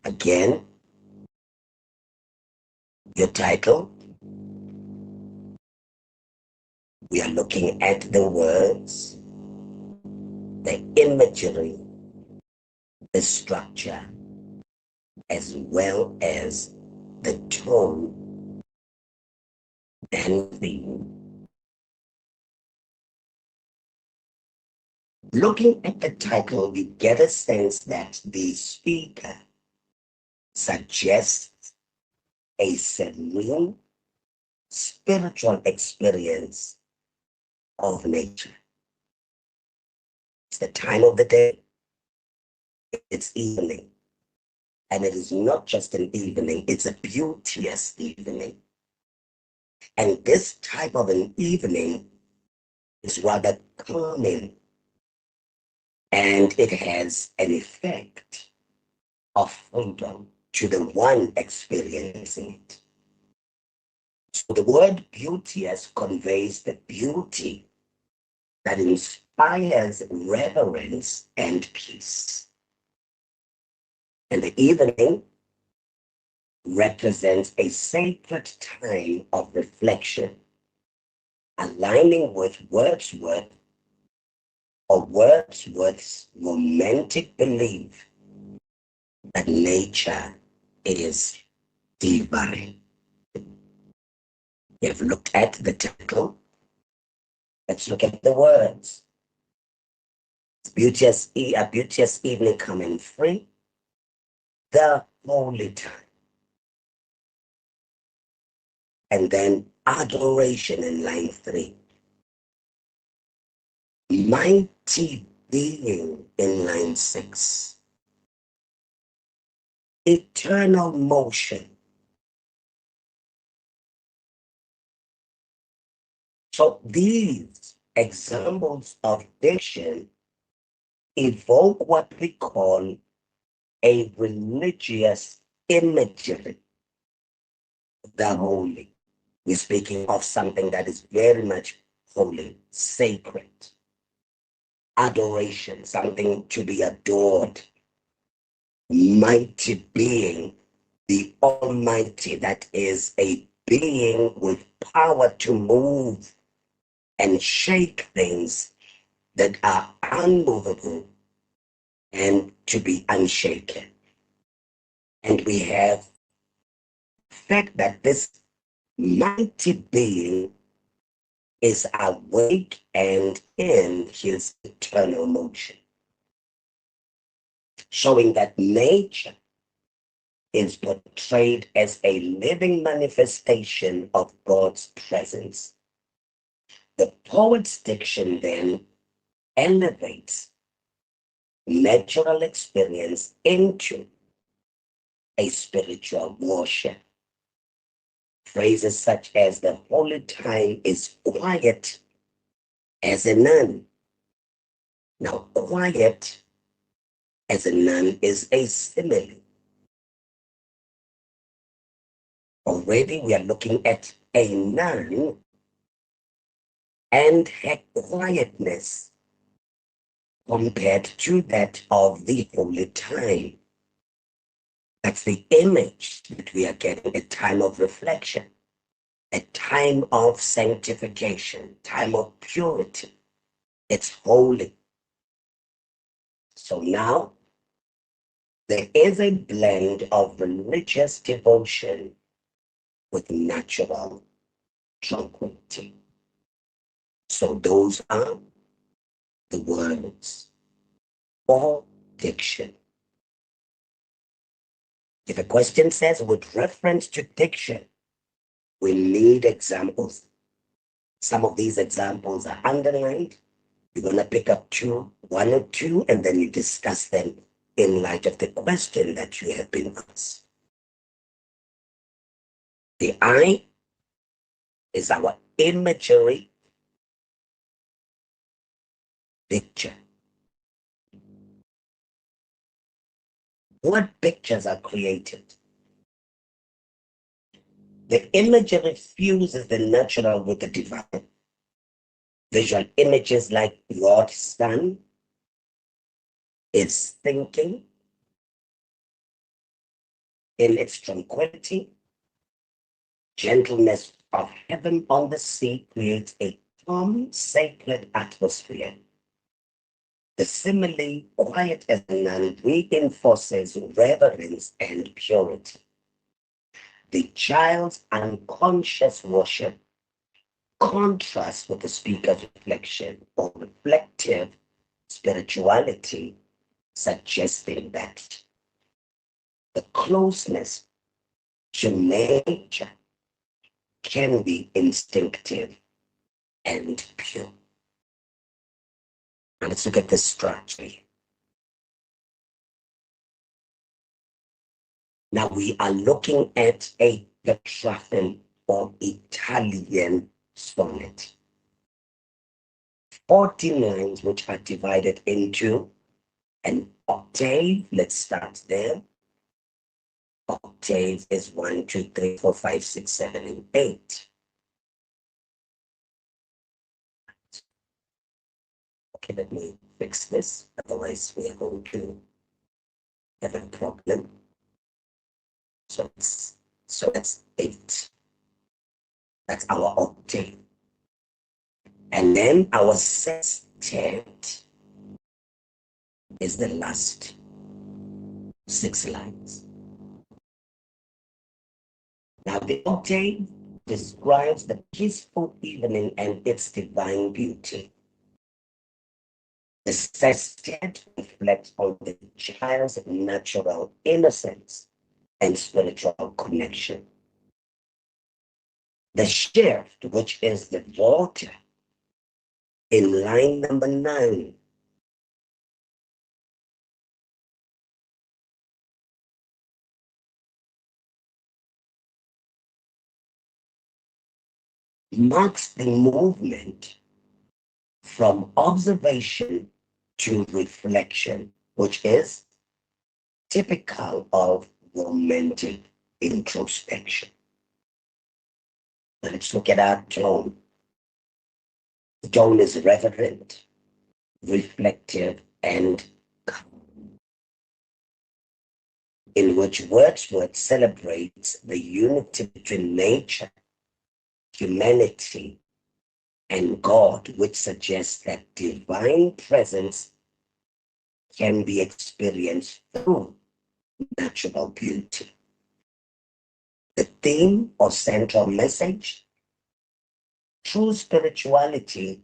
Again, your title. We are looking at the words, the imagery, the structure, as well as the tone and theme. Looking at the title, we get a sense that the speaker suggests a serene spiritual experience of nature. It's the time of the day. It's evening. And it is not just an evening, it's a beauteous evening. And this type of an evening is rather calming. And it has an effect of freedom to the one experiencing it. So the word beauteous conveys the beauty that inspires reverence and peace. And the evening represents a sacred time of reflection, aligning with Wordsworth's romantic belief that nature is divine. You've looked at the title. Let's look at the words. A beauteous evening coming free, the holy time. And then adoration in line 3. Mighty being in line 6. Eternal motion. So these examples of diction evoke what we call a religious imagery, the holy. We're speaking of something that is very much holy, sacred, adoration, something to be adored, mighty being, the Almighty, that is a being with power to move and shake things that are unmovable and to be unshaken. And we have the fact that this mighty being is awake and in his eternal motion, showing that nature is portrayed as a living manifestation of God's presence. The poet's diction then elevates natural experience into a spiritual worship. Phrases such as the holy time is quiet as a nun. Now, quiet as a nun is a simile. Already we are looking at a nun and her quietness compared to that of the holy time. That's the image that we are getting, a time of reflection, a time of sanctification, time of purity. It's holy. So now there is a blend of religious devotion with natural tranquility. So those are the words or diction. If a question says with reference to diction, we need examples. Some of these examples are underlined. You're going to pick up one or two, and then you discuss them in light of the question that you have been asked. The eye is our imagery picture. What pictures are created? The imagery fuses the natural with the divine. Visual images like God's Son is thinking in its tranquility. Gentleness of heaven on the sea creates a calm, sacred atmosphere. The simile, quiet as a nun, reinforces reverence and purity. The child's unconscious worship contrasts with the speaker's reflection or reflective spirituality, suggesting that the closeness to nature can be instinctive and pure. Now let's look at this structure. Now we are looking at a Petrarchan or Italian sonnet. 40 lines which are divided into an octave. Let's start there. Octave is 1, 2, 3, 4, 5, 6, 7, and 8. Okay, let me fix this. Otherwise, we are going to have a problem. So that's 8. That's our octave. And then our sextet is the last 6 lines. Now, the octave describes the peaceful evening and its divine beauty. The sextet reflects on the child's natural innocence and spiritual connection. The shift, which is the water, in line number 9, marks the movement from observation to reflection, which is typical of romantic introspection. Let's look at our tone. The tone is reverent, reflective, and calm, in which Wordsworth celebrates the unity between nature, humanity, and God, which suggests that divine presence can be experienced through natural beauty. The theme or central message: true spirituality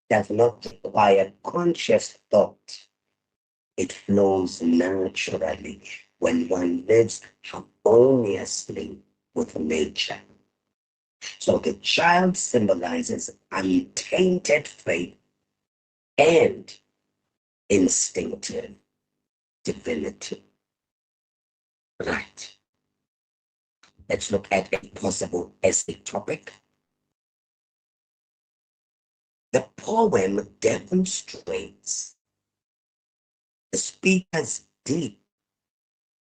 does not require conscious thought. It flows naturally when one lives harmoniously with nature. So the child symbolizes untainted faith and instinctive divinity. Right. Let's look at a possible essay topic. The poem demonstrates the speaker's deep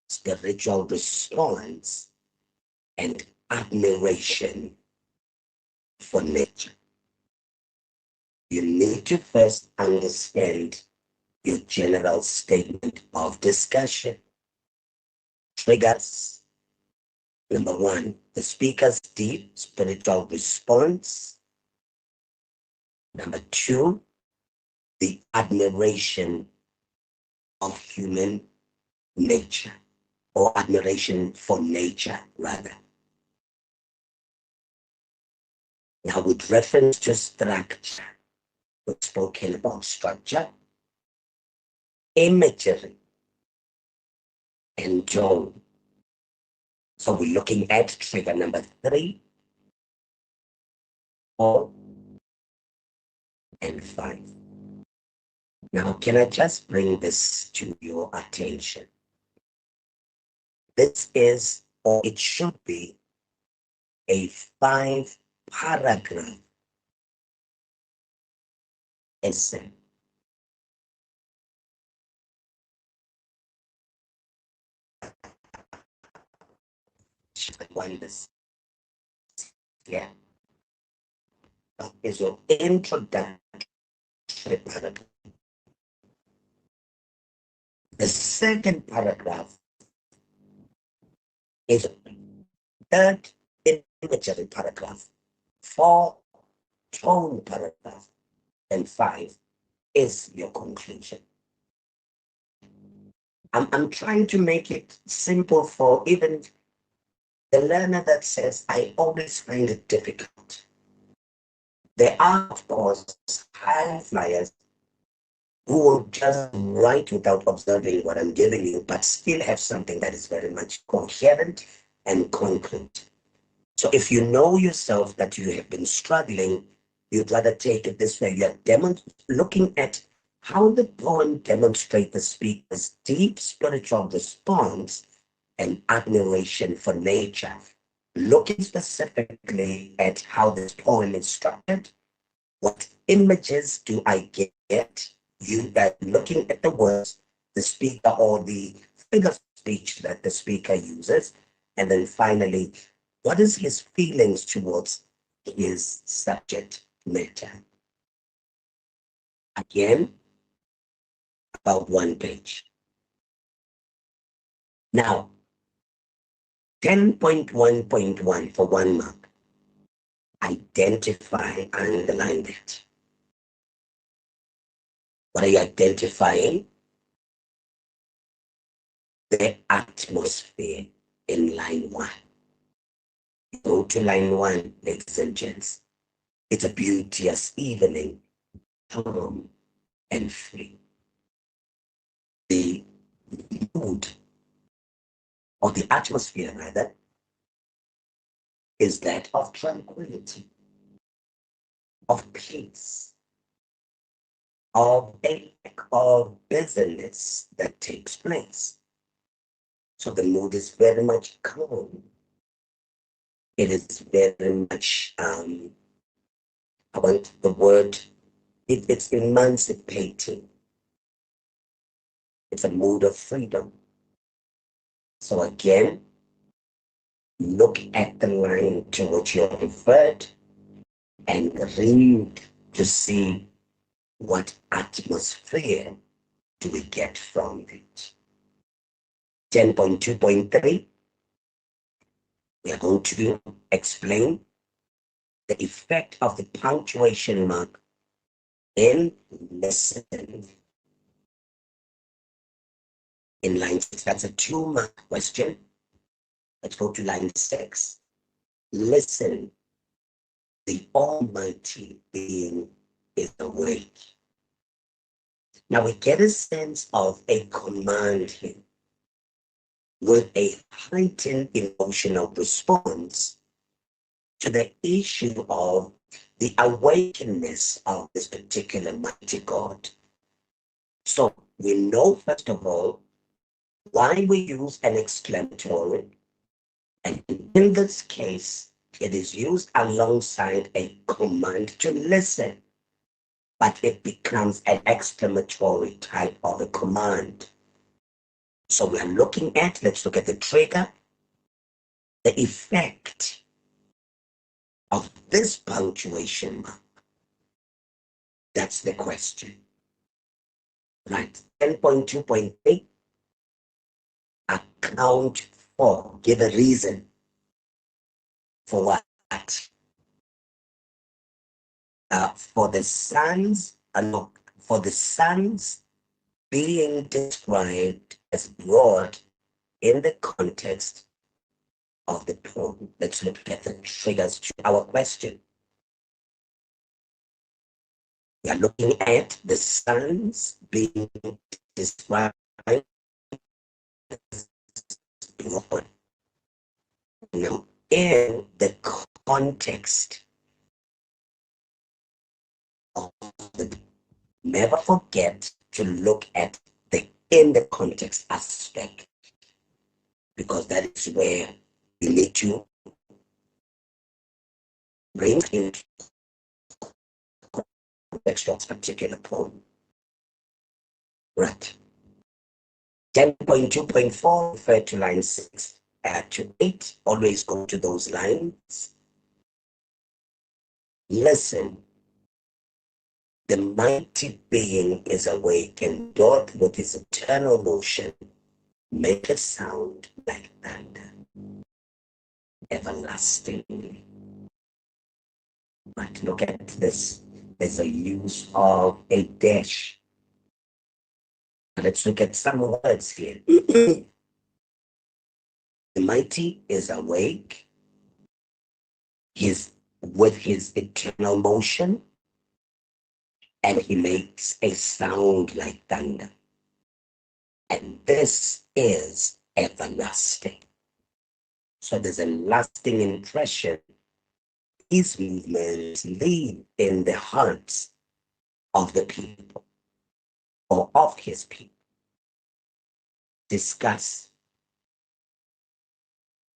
spiritual response and admiration for nature. You need to first understand your general statement of discussion. Triggers. Number one, the speaker's deep spiritual response. Number two, the admiration of human nature, or admiration for nature, rather. Now, with reference to structure, we've spoken about structure, imagery, and tone. So we're looking at trigger number 3, 4, and 5. Now, can I just bring this to your attention? This is, or it should be, a 5-paragraph essay. One this, yeah, is your introductory paragraph. The second paragraph is third imagery paragraph, 4 tone paragraph, and 5 is your conclusion. I'm trying to make it simple for even the learner that says, I always find it difficult. There are, of course, high flyers who will just write without observing what I'm giving you, but still have something that is very much coherent and concrete. So if you know yourself that you have been struggling, you'd rather take it this way. You're looking at how the poem demonstrates the speaker's deep spiritual response and admiration for nature. Looking specifically at how this poem is structured, what images do I get? You are looking at the words, the speaker, or the figure of speech that the speaker uses, and then finally, what is his feelings towards his subject matter? Again, about 1 page. Now, 10.1.1 for 1 mark. Identify, underline that. What are you identifying? The atmosphere in line 1. Go to line 1, ladies and gents. It's a beauteous evening, calm and free. The mood, or the atmosphere rather, is that of tranquility, of peace, of a lack of busyness that takes place. So the mood is very much calm. It is very much, I want the word, it's emancipating. It's a mood of freedom. So again, look at the line to which you're referred and read to see what atmosphere do we get from it. 10.2.3, we are going to explain the effect of the punctuation mark in listen. In line 6, that's a 2-mark question. Let's go to line 6. Listen, the Almighty Being is awake. Now we get a sense of a command here with a heightened emotional response to the issue of the awakeness of this particular mighty God. So we know, first of all, why we use an exclamatory, and in this case, it is used alongside a command to listen, but it becomes an exclamatory type of a command. So we are looking at, let's look at the trigger, the effect of this punctuation mark. That's the question. Right. 10.2.8, account for, give a reason for what? For the sons, no, for the sons being described as broad in the context of the poem. Let's look at the triggers to our question. We are looking at the sons being described as broad. Now, in the context of the, never forget to look at the in the context aspect, because that is where you need to bring into context of particular poem. Right. 10.2.4 refer to line 6 to 8. Always go to those lines. Listen, the mighty being is awake and doth with his eternal motion make a sound like thunder, everlastingly. But look at this. There's a use of a dash. Let's look at some words here. The mighty is awake. He's with his eternal motion, and he makes a sound like thunder. And this is everlasting. So there's a lasting impression. These movements leave in the hearts of the people or of his people. Discuss.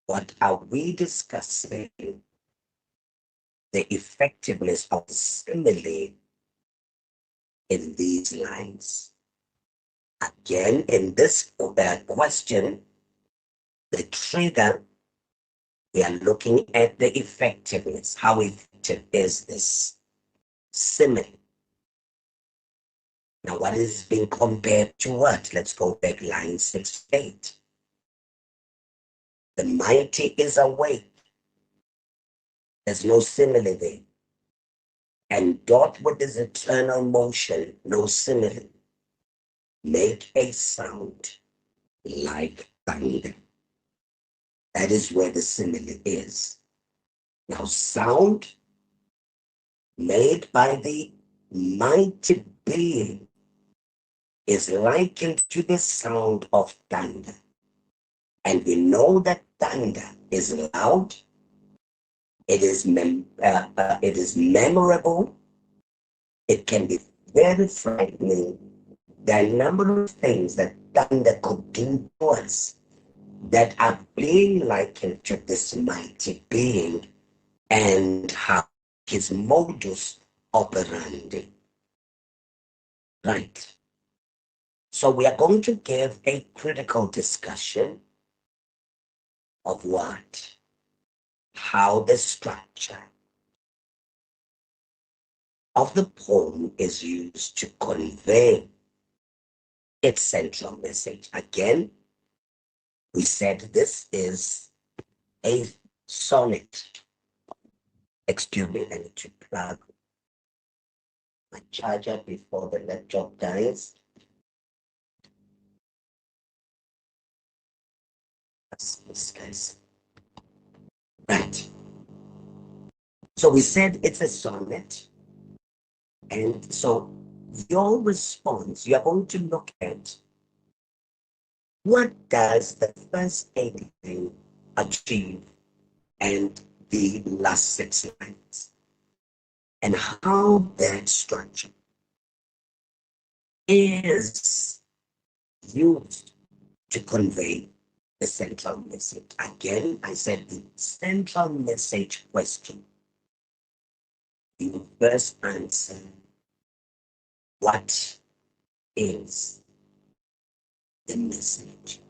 What are we discussing? The effectiveness of simile in these lines. Again, in this question, the trigger, we are looking at the effectiveness. How effective is this simile? Now, what is being compared to what? Let's go back line 6 to 8. The mighty is awake. There's no simile there. And dot with his eternal motion, no simile. Make a sound like thunder. That is where the simile is. Now, sound made by the mighty being is likened to the sound of thunder. And we know that thunder is loud, it is memorable, it can be very frightening. There are a number of things that thunder could do to us that are being likened to this mighty being and how his modus operandi. Right. So we are going to give a critical discussion of what? how the structure of the poem is used to convey its central message. Again, we said this is a sonnet. Excuse me, I need to plug my charger before the laptop dies. This guys. Right. So we said it's a sonnet. And so your response, you're going to look at what does the first 18 achieve and the last 6 lines, and how that structure is used to convey the central message. Again, I said the central message question. You first answer, what is the message?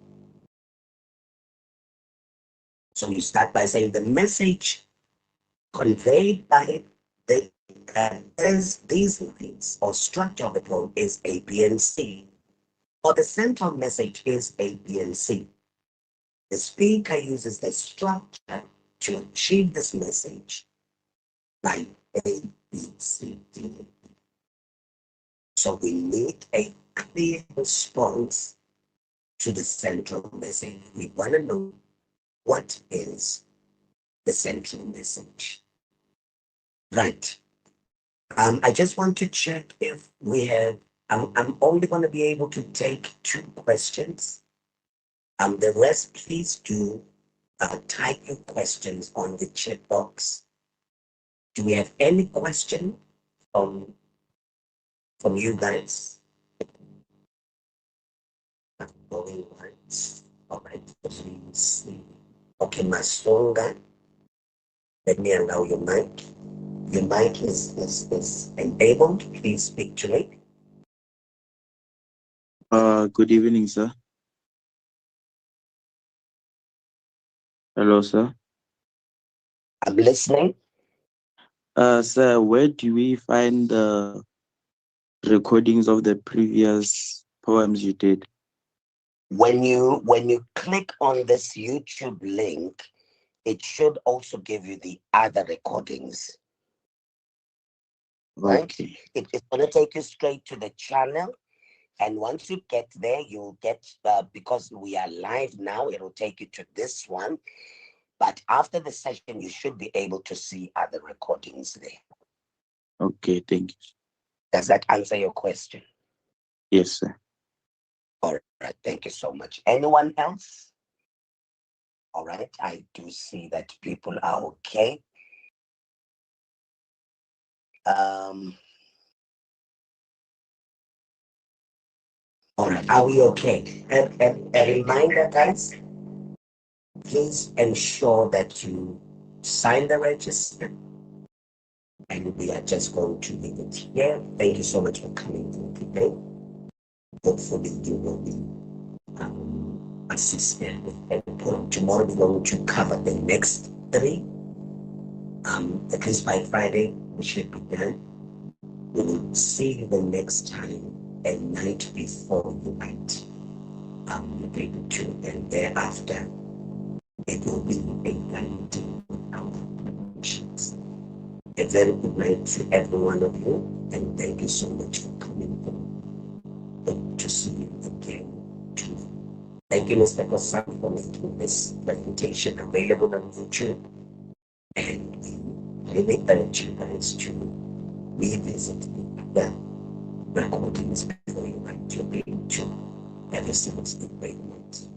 So you start by saying the message conveyed by these lines or structure of the poem is A, B, and C, or the central message is A, B, and C. The speaker uses the structure to achieve this message by A, B, C, D. So we need a clear response to the central message. We want to know what is the central message. Right. I just want to check if we have, I'm only going to be able to take 2 questions. The rest, please do type your questions on the chat box. Do we have any question from you guys? Going once. All right, please see. Okay, Masonga, let me allow your mic. Your mic is enabled. Please speak to it. Good evening, sir. Hello, sir. I'm listening. Sir, where do we find the recordings of the previous poems you did? When you click on this YouTube link, it should also give you the other recordings. Right? Okay. It's going to take you straight to the channel. And once you get there, you'll get, because we are live now, it'll take you to this one. But after the session, you should be able to see other recordings there. Okay, thank you. Does that answer your question? Yes, sir. All right, thank you so much. Anyone else? All right, I do see that people are okay. All right, are we okay? And a reminder, guys, please ensure that you sign the register. And we are just going to leave it here. Thank you so much for coming today. Hopefully you will be assisted with input. Tomorrow we're going to cover the next 3. At least by Friday we should be done. We will see you the next time a night before the night. You'll be able to, and thereafter it will be a guide our preparations. A very good night to every one of you, and thank you so much for coming. Hope to see you again too. Thank you, Mr. Kosan, for making this presentation available on YouTube. And we really urge you guys to revisit the recordings before you write your page to ever since the great months.